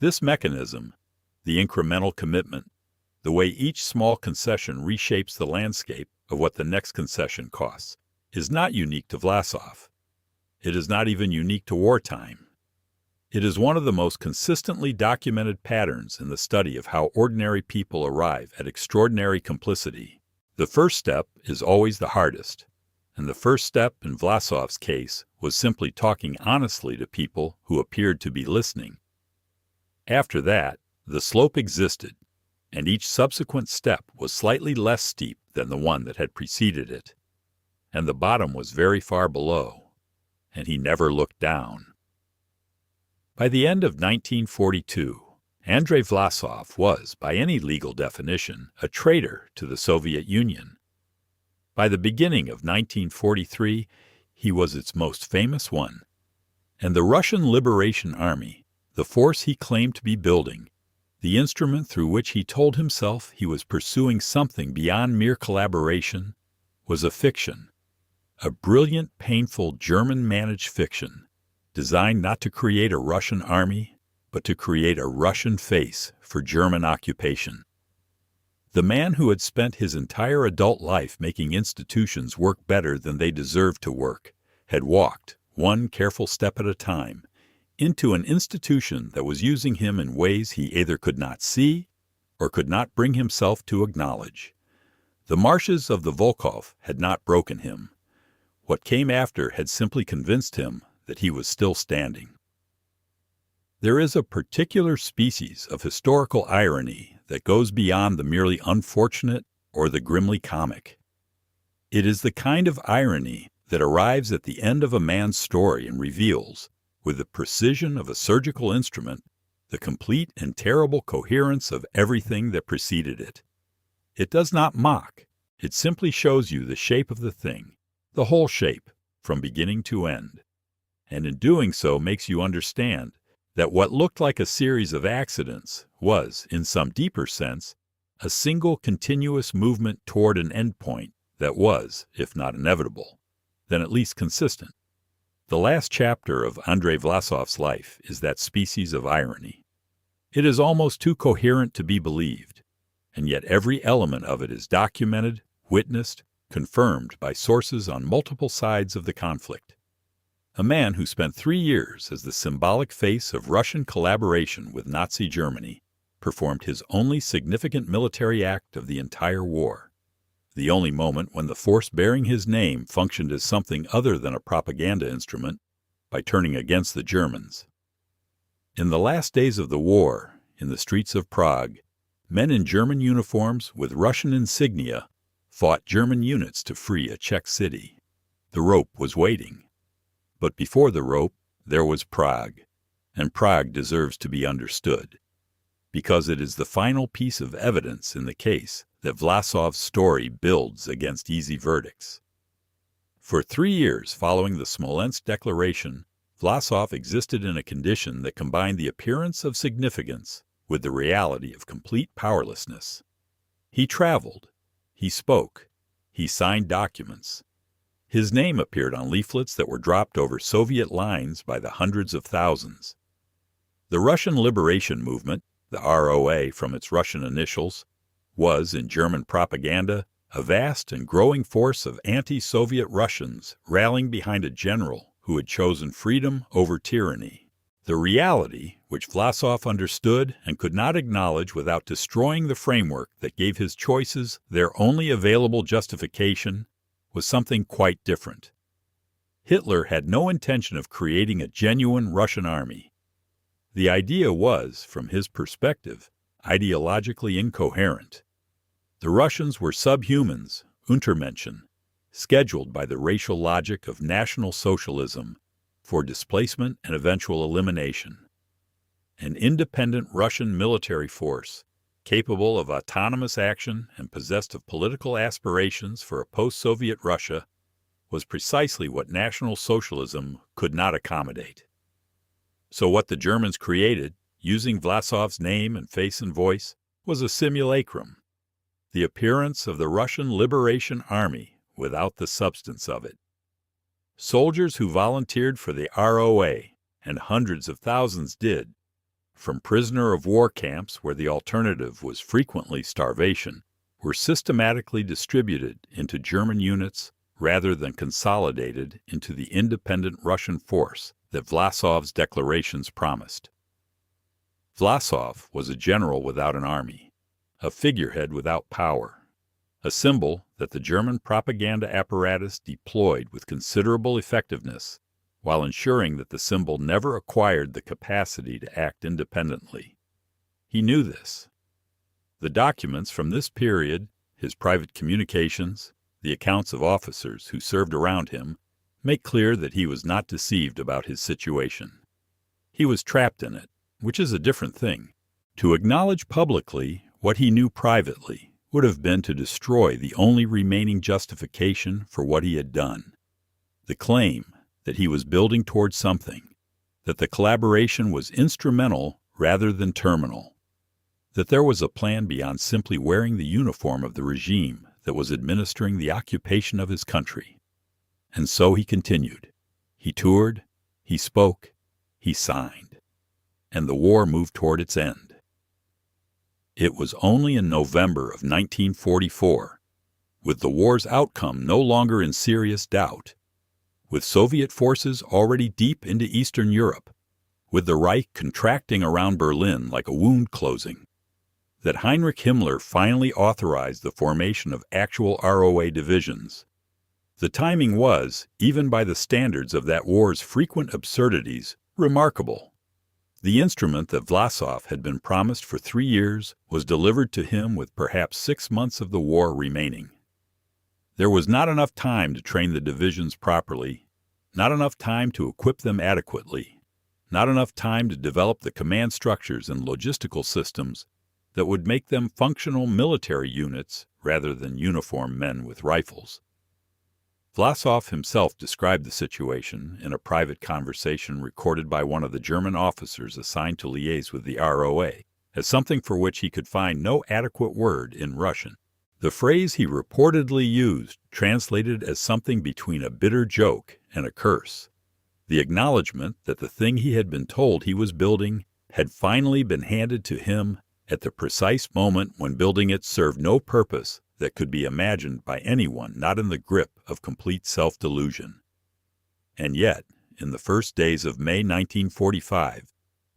Speaker 1: This mechanism, the incremental commitment, the way each small concession reshapes the landscape of what the next concession costs, is not unique to Vlasov. It is not even unique to wartime. It is one of the most consistently documented patterns in the study of how ordinary people arrive at extraordinary complicity. The first step is always the hardest, and the first step in Vlasov's case was simply talking honestly to people who appeared to be listening. After that, the slope existed, and each subsequent step was slightly less steep than the one that had preceded it, and the bottom was very far below. and he never looked down. By the end of 1942, Andrei Vlasov was, by any legal definition, a traitor to the Soviet Union. By the beginning of 1943, he was its most famous one, and the Russian Liberation Army, the force he claimed to be building, the instrument through which he told himself he was pursuing something beyond mere collaboration, was a fiction, a brilliant, painful, German-managed fiction, designed not to create a Russian army, but to create a Russian face for German occupation. The man who had spent his entire adult life making institutions work better than they deserved to work had walked, one careful step at a time, into an institution that was using him in ways he either could not see or could not bring himself to acknowledge. The marshes of the Volkhov had not broken him. What came after had simply convinced him that he was still standing. There is a particular species of historical irony that goes beyond the merely unfortunate or the grimly comic. It is the kind of irony that arrives at the end of a man's story and reveals, with the precision of a surgical instrument, the complete and terrible coherence of everything that preceded it. It does not mock. It simply shows you the shape of the thing, the whole shape, from beginning to end. And in doing so makes you understand that what looked like a series of accidents was, in some deeper sense, a single continuous movement toward an endpoint that was, if not inevitable, then at least consistent. The last chapter of Andrei Vlasov's life is that species of irony. It is almost too coherent to be believed, and yet every element of it is documented, witnessed, confirmed by sources on multiple sides of the conflict. A man who spent 3 years as the symbolic face of Russian collaboration with Nazi Germany performed his only significant military act of the entire war, the only moment when the force bearing his name functioned as something other than a propaganda instrument, by turning against the Germans. In the last days of the war, in the streets of Prague, men in German uniforms with Russian insignia fought German units to free a Czech city. The rope was waiting. But before the rope, there was Prague, and Prague deserves to be understood, because it is the final piece of evidence in the case that Vlasov's story builds against easy verdicts. For 3 years following the Smolensk Declaration, Vlasov existed in a condition that combined the appearance of significance with the reality of complete powerlessness. He traveled, he spoke, he signed documents. His name appeared on leaflets that were dropped over Soviet lines by the hundreds of thousands. The Russian Liberation Movement, the ROA from its Russian initials, was, in German propaganda, a vast and growing force of anti-Soviet Russians rallying behind a general who had chosen freedom over tyranny. The reality, which Vlasov understood and could not acknowledge without destroying the framework that gave his choices their only available justification, was something quite different. Hitler had no intention of creating a genuine Russian army. The idea was, from his perspective, ideologically incoherent. The Russians were subhumans, Untermenschen, scheduled by the racial logic of National Socialism for displacement and eventual elimination. An independent Russian military force, capable of autonomous action and possessed of political aspirations for a post-Soviet Russia, was precisely what National Socialism could not accommodate. So what the Germans created, using Vlasov's name and face and voice, was a simulacrum, the appearance of the Russian Liberation Army without the substance of it. Soldiers who volunteered for the ROA, and hundreds of thousands did, from prisoner of war camps where the alternative was frequently starvation, were systematically distributed into German units rather than consolidated into the independent Russian force that Vlasov's declarations promised. Vlasov was a general without an army, a figurehead without power, a symbol that the German propaganda apparatus deployed with considerable effectiveness, while ensuring that the symbol never acquired the capacity to act independently. He knew this. The documents from this period, his private communications, the accounts of officers who served around him, make clear that he was not deceived about his situation. He was trapped in it, which is a different thing. To acknowledge publicly what he knew privately would have been to destroy the only remaining justification for what he had done. The claim that he was building towards something, that the collaboration was instrumental rather than terminal, that there was a plan beyond simply wearing the uniform of the regime that was administering the occupation of his country. And so he continued. He toured, he spoke, he signed, and the war moved toward its end. It was only in November of 1944, with the war's outcome no longer in serious doubt, with Soviet forces already deep into Eastern Europe, with the Reich contracting around Berlin like a wound closing, that Heinrich Himmler finally authorized the formation of actual ROA divisions. The timing was, even by the standards of that war's frequent absurdities, remarkable. The instrument that Vlasov had been promised for 3 years was delivered to him with perhaps 6 months of the war remaining. There was not enough time to train the divisions properly, not enough time to equip them adequately, not enough time to develop the command structures and logistical systems that would make them functional military units rather than uniformed men with rifles. Vlasov himself described the situation in a private conversation recorded by one of the German officers assigned to liaise with the ROA as something for which he could find no adequate word in Russian. The phrase he reportedly used translated as something between a bitter joke and a curse. The acknowledgement that the thing he had been told he was building had finally been handed to him at the precise moment when building it served no purpose that could be imagined by anyone not in the grip of complete self-delusion. And yet, in the first days of May 1945,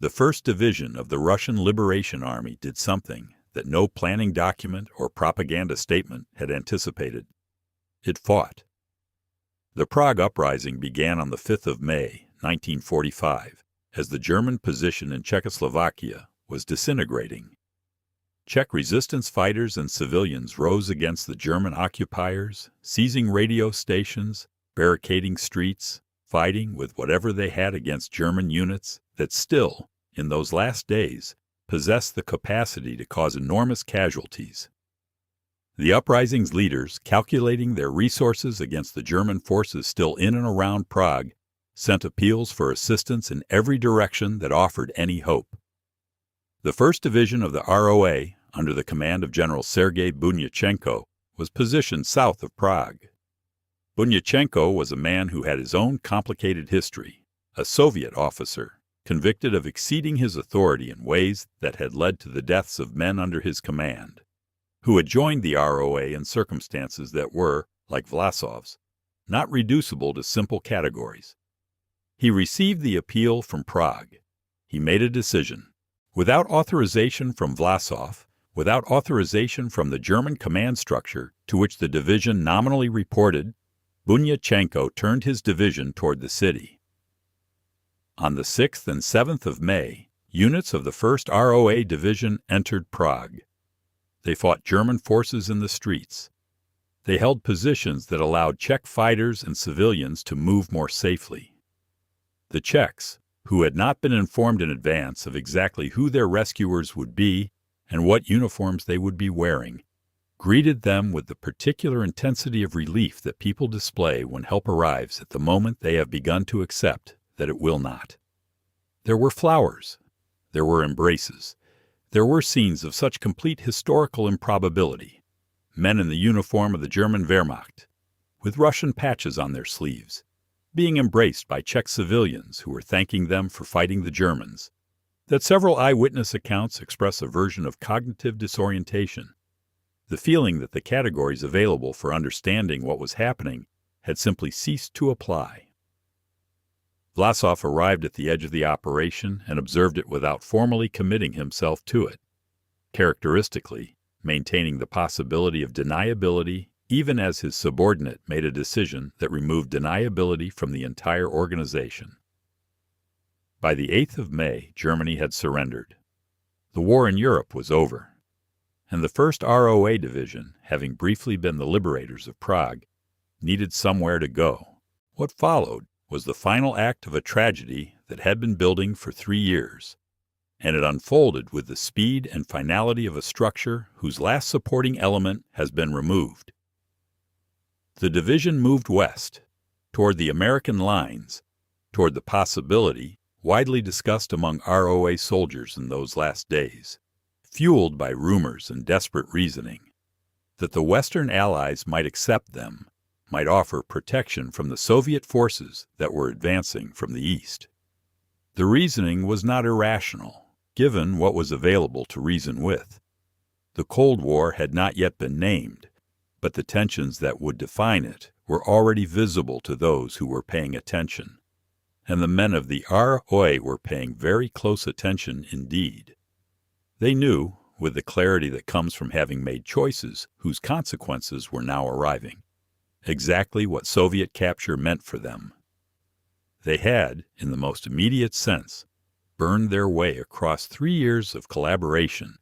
Speaker 1: the 1st Division of the Russian Liberation Army did something that no planning document or propaganda statement had anticipated. It fought. The Prague uprising began on the 5th of May, 1945, as the German position in Czechoslovakia was disintegrating. Czech resistance fighters and civilians rose against the German occupiers, seizing radio stations, barricading streets, fighting with whatever they had against German units that still, in those last days, possessed the capacity to cause enormous casualties. The uprising's leaders, calculating their resources against the German forces still in and around Prague, sent appeals for assistance in every direction that offered any hope. The 1st Division of the ROA, under the command of General Sergei Bunyachenko, was positioned south of Prague. Bunyachenko was a man who had his own complicated history, a Soviet officer, convicted of exceeding his authority in ways that had led to the deaths of men under his command, who had joined the ROA in circumstances that were, like Vlasov's, not reducible to simple categories. He received the appeal from Prague. He made a decision. Without authorization from Vlasov, without authorization from the German command structure to which the division nominally reported, Bunyachenko turned his division toward the city. On the 6th and 7th of May, units of the 1st ROA Division entered Prague. They fought German forces in the streets. They held positions that allowed Czech fighters and civilians to move more safely. The Czechs, who had not been informed in advance of exactly who their rescuers would be and what uniforms they would be wearing, greeted them with the particular intensity of relief that people display when help arrives at the moment they have begun to accept that it will not. There were flowers. There were embraces. There were scenes of such complete historical improbability. Men in the uniform of the German Wehrmacht, with Russian patches on their sleeves, being embraced by Czech civilians who were thanking them for fighting the Germans, that several eyewitness accounts express a version of cognitive disorientation, the feeling that the categories available for understanding what was happening had simply ceased to apply. Vlasov arrived at the edge of the operation and observed it without formally committing himself to it, characteristically maintaining the possibility of deniability even as his subordinate made a decision that removed deniability from the entire organization. By the 8th of May, Germany had surrendered. The war in Europe was over, and the 1st ROA Division, having briefly been the liberators of Prague, needed somewhere to go. What followed was the final act of a tragedy that had been building for 3 years, and it unfolded with the speed and finality of a structure whose last supporting element has been removed. The division moved west, toward the American lines, toward the possibility, widely discussed among ROA soldiers in those last days, fueled by rumors and desperate reasoning, that the Western Allies might accept them, might offer protection from the Soviet forces that were advancing from the east. The reasoning was not irrational, given what was available to reason with. The Cold War had not yet been named, but the tensions that would define it were already visible to those who were paying attention, and the men of the ROA were paying very close attention indeed. They knew, with the clarity that comes from having made choices whose consequences were now arriving, exactly what Soviet capture meant for them. They had, in the most immediate sense, burned their way across 3 years of collaboration,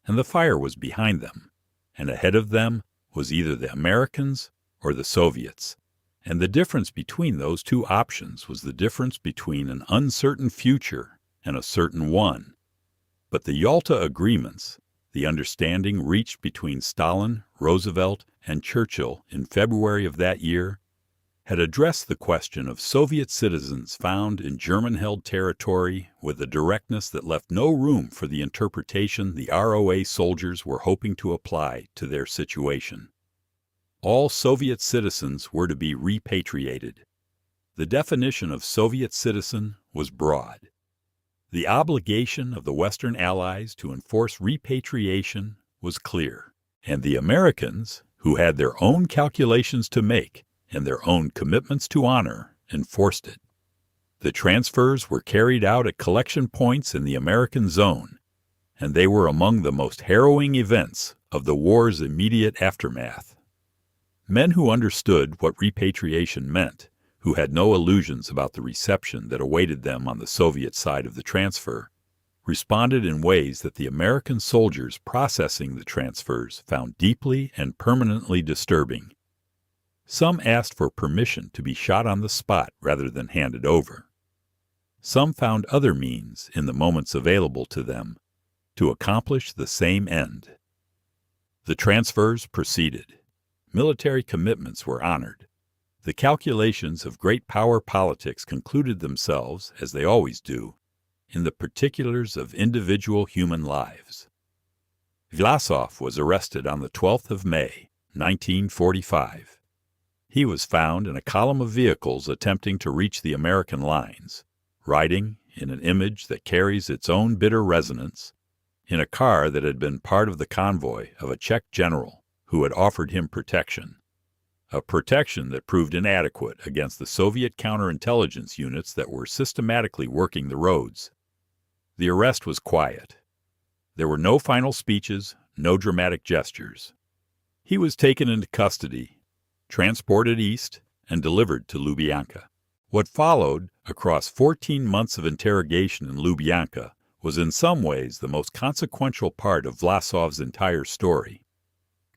Speaker 1: and the fire was behind them, and ahead of them was either the Americans or the Soviets, and the difference between those two options was the difference between an uncertain future and a certain one. But the Yalta agreements, the understanding reached between Stalin, Roosevelt, and Churchill in February of that year, had addressed the question of Soviet citizens found in German-held territory with a directness that left no room for the interpretation the ROA soldiers were hoping to apply to their situation. All Soviet citizens were to be repatriated. The definition of Soviet citizen was broad. The obligation of the Western Allies to enforce repatriation was clear, and the Americans, who had their own calculations to make and their own commitments to honor, enforced it. The transfers were carried out at collection points in the American zone, and they were among the most harrowing events of the war's immediate aftermath. Men who understood what repatriation meant, who had no illusions about the reception that awaited them on the Soviet side of the transfer, responded in ways that the American soldiers processing the transfers found deeply and permanently disturbing. Some asked for permission to be shot on the spot rather than handed over. Some found other means in the moments available to them to accomplish the same end. The transfers proceeded. Military commitments were honored. The calculations of great power politics concluded themselves, as they always do, in the particulars of individual human lives. Vlasov was arrested on the 12th of May, 1945. He was found in a column of vehicles attempting to reach the American lines, riding, in an image that carries its own bitter resonance, in a car that had been part of the convoy of a Czech general who had offered him protection, a protection that proved inadequate against the Soviet counterintelligence units that were systematically working the roads. The arrest was quiet. There were no final speeches, no dramatic gestures. He was taken into custody, transported east, and delivered to Lubyanka. What followed, across 14 months of interrogation in Lubyanka, was in some ways the most consequential part of Vlasov's entire story.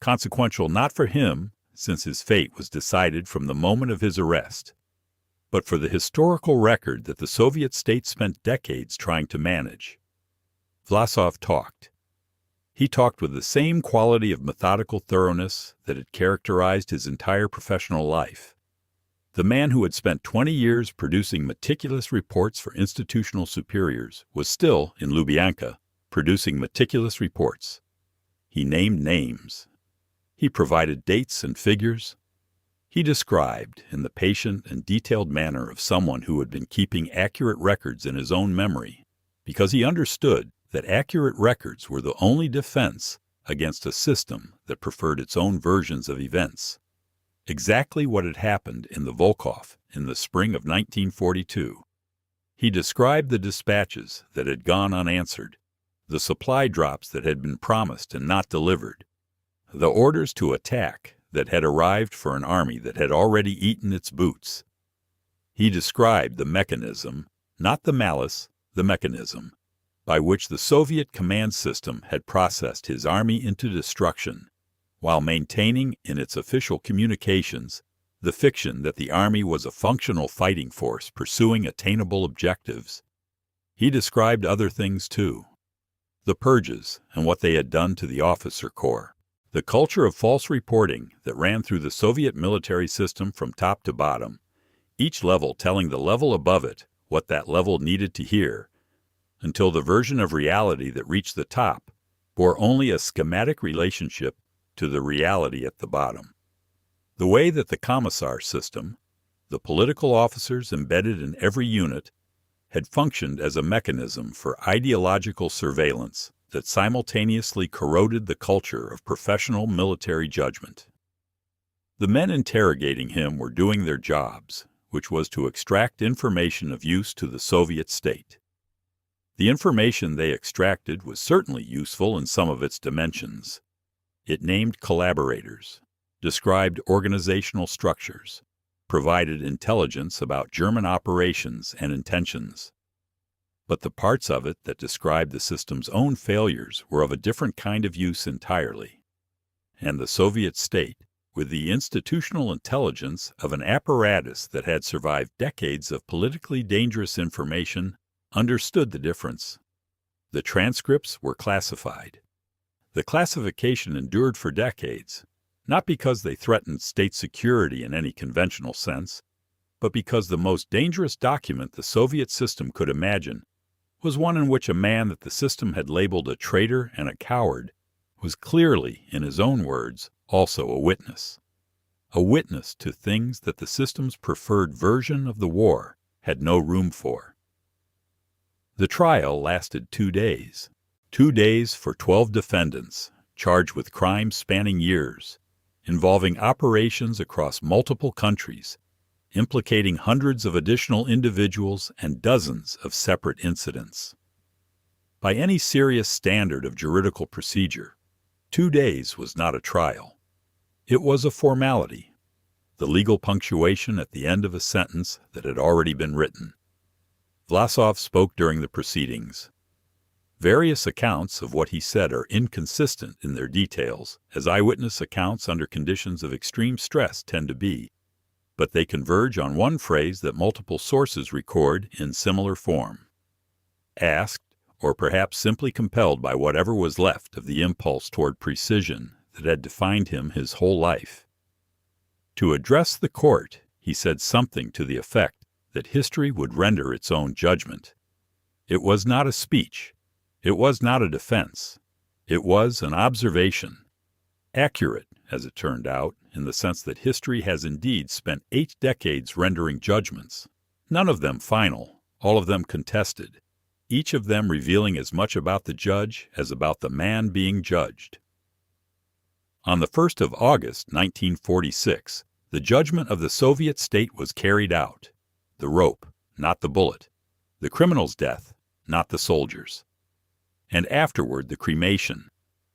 Speaker 1: Consequential not for him, since his fate was decided from the moment of his arrest, but for the historical record that the Soviet state spent decades trying to manage. Vlasov talked. He talked with the same quality of methodical thoroughness that had characterized his entire professional life. The man who had spent 20 years producing meticulous reports for institutional superiors was still, in Lubyanka, producing meticulous reports. He named names. He provided dates and figures. He described, in the patient and detailed manner of someone who had been keeping accurate records in his own memory, because he understood that accurate records were the only defense against a system that preferred its own versions of events. Exactly what had happened in the Volkhov in the spring of 1942. He described the dispatches that had gone unanswered, the supply drops that had been promised and not delivered, the orders to attack that had arrived for an army that had already eaten its boots. He described the mechanism, not the malice, the mechanism, by which the Soviet command system had processed his army into destruction, while maintaining in its official communications the fiction that the army was a functional fighting force pursuing attainable objectives. He described other things too. The purges and what they had done to the officer corps. The culture of false reporting that ran through the Soviet military system from top to bottom, each level telling the level above it what that level needed to hear, until the version of reality that reached the top bore only a schematic relationship to the reality at the bottom. The way that the commissar system, the political officers embedded in every unit, had functioned as a mechanism for ideological surveillance that simultaneously corroded the culture of professional military judgment. The men interrogating him were doing their jobs, which was to extract information of use to the Soviet state. The information they extracted was certainly useful in some of its dimensions. It named collaborators, described organizational structures, provided intelligence about German operations and intentions. But the parts of it that described the system's own failures were of a different kind of use entirely. And the Soviet state, with the institutional intelligence of an apparatus that had survived decades of politically dangerous information, understood the difference. The transcripts were classified. The classification endured for decades, not because they threatened state security in any conventional sense, but because the most dangerous document the Soviet system could imagine was one in which a man that the system had labeled a traitor and a coward was clearly, in his own words, also a witness to things that the system's preferred version of the war had no room for. The trial lasted 2 days. 2 days for 12 defendants, charged with crimes spanning years, involving operations across multiple countries, implicating hundreds of additional individuals and dozens of separate incidents. By any serious standard of juridical procedure, 2 days was not a trial. It was a formality, the legal punctuation at the end of a sentence that had already been written. Vlasov spoke during the proceedings. Various accounts of what he said are inconsistent in their details, as eyewitness accounts under conditions of extreme stress tend to be, but they converge on one phrase that multiple sources record in similar form. Asked, or perhaps simply compelled by whatever was left of the impulse toward precision that had defined him his whole life. To address the court, he said something to the effect that history would render its own judgment. It was not a speech. It was not a defense. It was an observation. Accurate, as it turned out, in the sense that history has indeed spent 8 decades rendering judgments, none of them final, all of them contested, each of them revealing as much about the judge as about the man being judged. On the 1st of August, 1946, the judgment of the Soviet state was carried out. The rope, not the bullet. The criminal's death, not the soldier's. And afterward the cremation,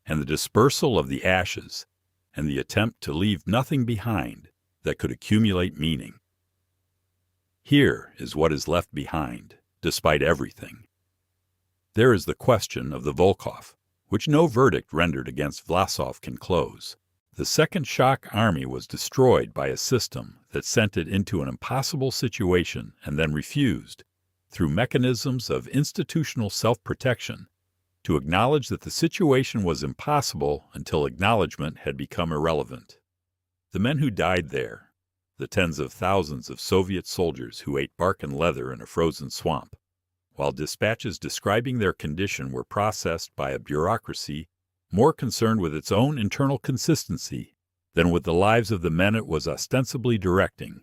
Speaker 1: and the dispersal of the ashes, and the attempt to leave nothing behind that could accumulate meaning. Here is what is left behind, despite everything. There is the question of the Volkhov, which no verdict rendered against Vlasov can close. The Second Shock Army was destroyed by a system that sent it into an impossible situation and then refused, through mechanisms of institutional self-protection, to acknowledge that the situation was impossible until acknowledgement had become irrelevant. The men who died there, the tens of thousands of Soviet soldiers who ate bark and leather in a frozen swamp, while dispatches describing their condition were processed by a bureaucracy more concerned with its own internal consistency than with the lives of the men it was ostensibly directing,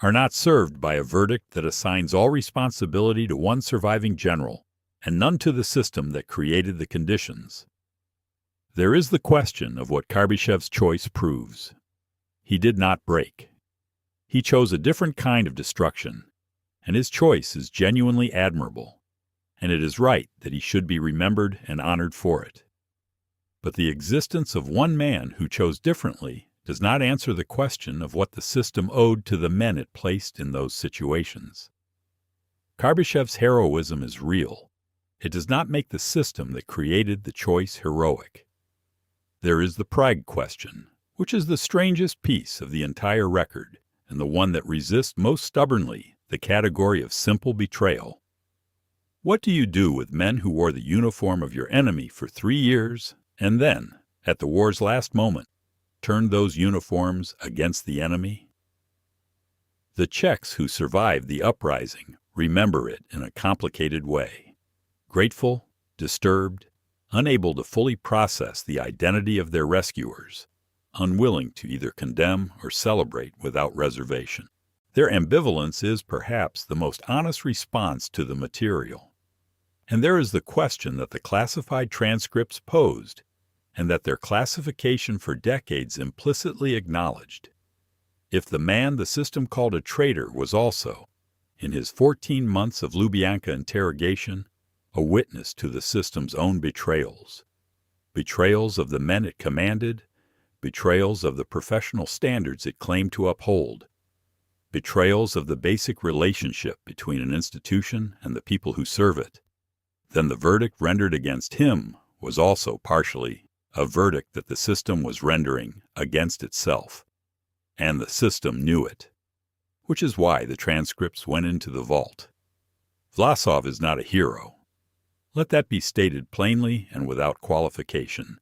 Speaker 1: are not served by a verdict that assigns all responsibility to one surviving general and none to the system that created the conditions. There is the question of what Karbyshev's choice proves. He did not break. He chose a different kind of destruction, and his choice is genuinely admirable, and it is right that he should be remembered and honored for it. But the existence of one man who chose differently does not answer the question of what the system owed to the men it placed in those situations. Karbyshev's heroism is real. It does not make the system that created the choice heroic. There is the Prague question, which is the strangest piece of the entire record, and the one that resists most stubbornly the category of simple betrayal. What do you do with men who wore the uniform of your enemy for 3 years and then, at the war's last moment, turned those uniforms against the enemy? The Czechs who survived the uprising remember it in a complicated way. Grateful, disturbed, unable to fully process the identity of their rescuers, unwilling to either condemn or celebrate without reservation. Their ambivalence is perhaps the most honest response to the material. And there is the question that the classified transcripts posed, and that their classification for decades implicitly acknowledged. If the man the system called a traitor was also, in his 14 months of Lubyanka interrogation, a witness to the system's own betrayals of the men it commanded, betrayals of the professional standards it claimed to uphold, betrayals of the basic relationship between an institution and the people who serve it, then the verdict rendered against him was also partially a verdict that the system was rendering against itself, and the system knew it, which is why the transcripts went into the vault. Vlasov is not a hero. Let that be stated plainly and without qualification.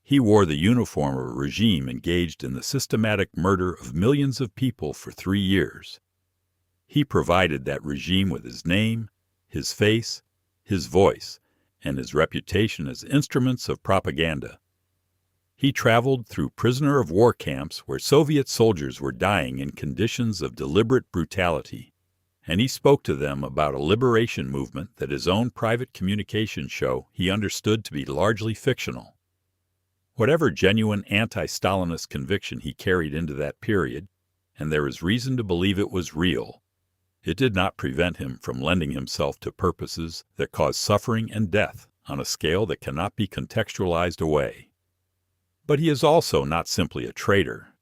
Speaker 1: He wore the uniform of a regime engaged in the systematic murder of millions of people for 3 years. He provided that regime with his name, his face, his voice, and his reputation as instruments of propaganda. He traveled through prisoner of war camps where Soviet soldiers were dying in conditions of deliberate brutality, and he spoke to them about a liberation movement that his own private communications show he understood to be largely fictional. Whatever genuine anti-Stalinist conviction he carried into that period, and there is reason to believe it was real, it did not prevent him from lending himself to purposes that cause suffering and death on a scale that cannot be contextualized away. But he is also not simply a traitor,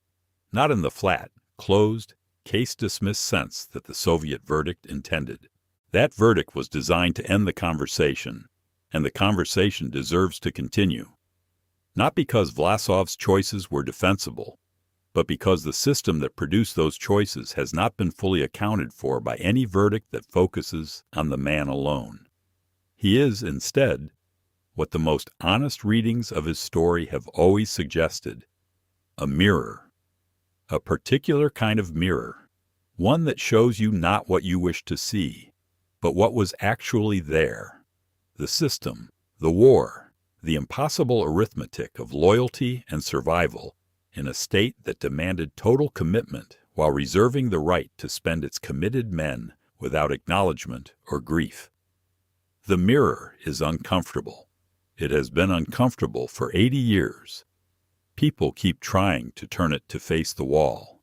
Speaker 1: not in the flat, closed, case-dismissed sense that the Soviet verdict intended. That verdict was designed to end the conversation, and the conversation deserves to continue. Not because Vlasov's choices were defensible, but because the system that produced those choices has not been fully accounted for by any verdict that focuses on the man alone. He is, instead, what the most honest readings of his story have always suggested: a mirror. A particular kind of mirror, one that shows you not what you wish to see, but what was actually there. The system, the war, the impossible arithmetic of loyalty and survival in a state that demanded total commitment while reserving the right to spend its committed men without acknowledgement or grief. The mirror is uncomfortable. It has been uncomfortable for 80 years. People keep trying to turn it to face the wall.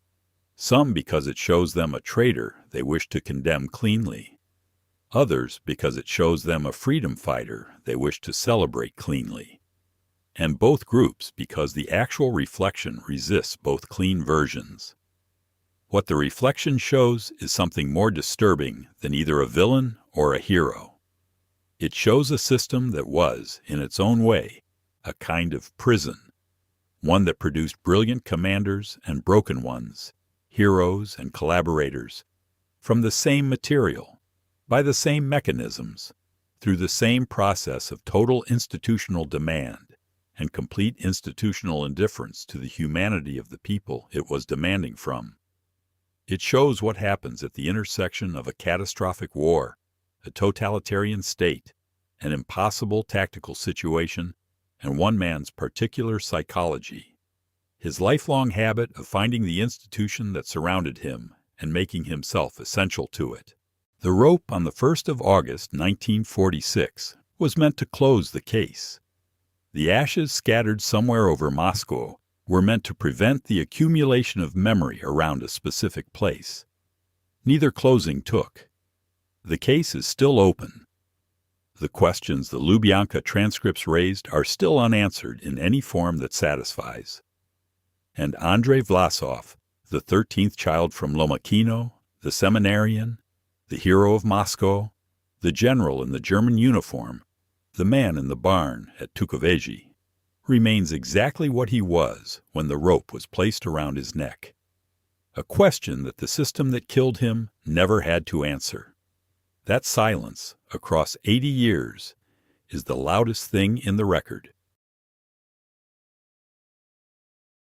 Speaker 1: Some because it shows them a traitor they wish to condemn cleanly. Others because it shows them a freedom fighter they wish to celebrate cleanly. And both groups because the actual reflection resists both clean versions. What the reflection shows is something more disturbing than either a villain or a hero. It shows a system that was, in its own way, a kind of prison. One that produced brilliant commanders and broken ones, heroes and collaborators, from the same material, by the same mechanisms, through the same process of total institutional demand and complete institutional indifference to the humanity of the people it was demanding from. It shows what happens at the intersection of a catastrophic war, a totalitarian state, an impossible tactical situation, and one man's particular psychology, his lifelong habit of finding the institution that surrounded him and making himself essential to it. The rope on the 1st of August, 1946, was meant to close the case. The ashes scattered somewhere over Moscow were meant to prevent the accumulation of memory around a specific place. Neither closing took. The case is still open. The questions the Lubyanka transcripts raised are still unanswered in any form that satisfies. And Andrei Vlasov, the 13th child from Lomachyno, the seminarian, the hero of Moscow, the general in the German uniform, the man in the barn at Tukoveji, remains exactly what he was when the rope was placed around his neck. a question that the system that killed him never had to answer. That silence, across 80 years, is the loudest thing in the record.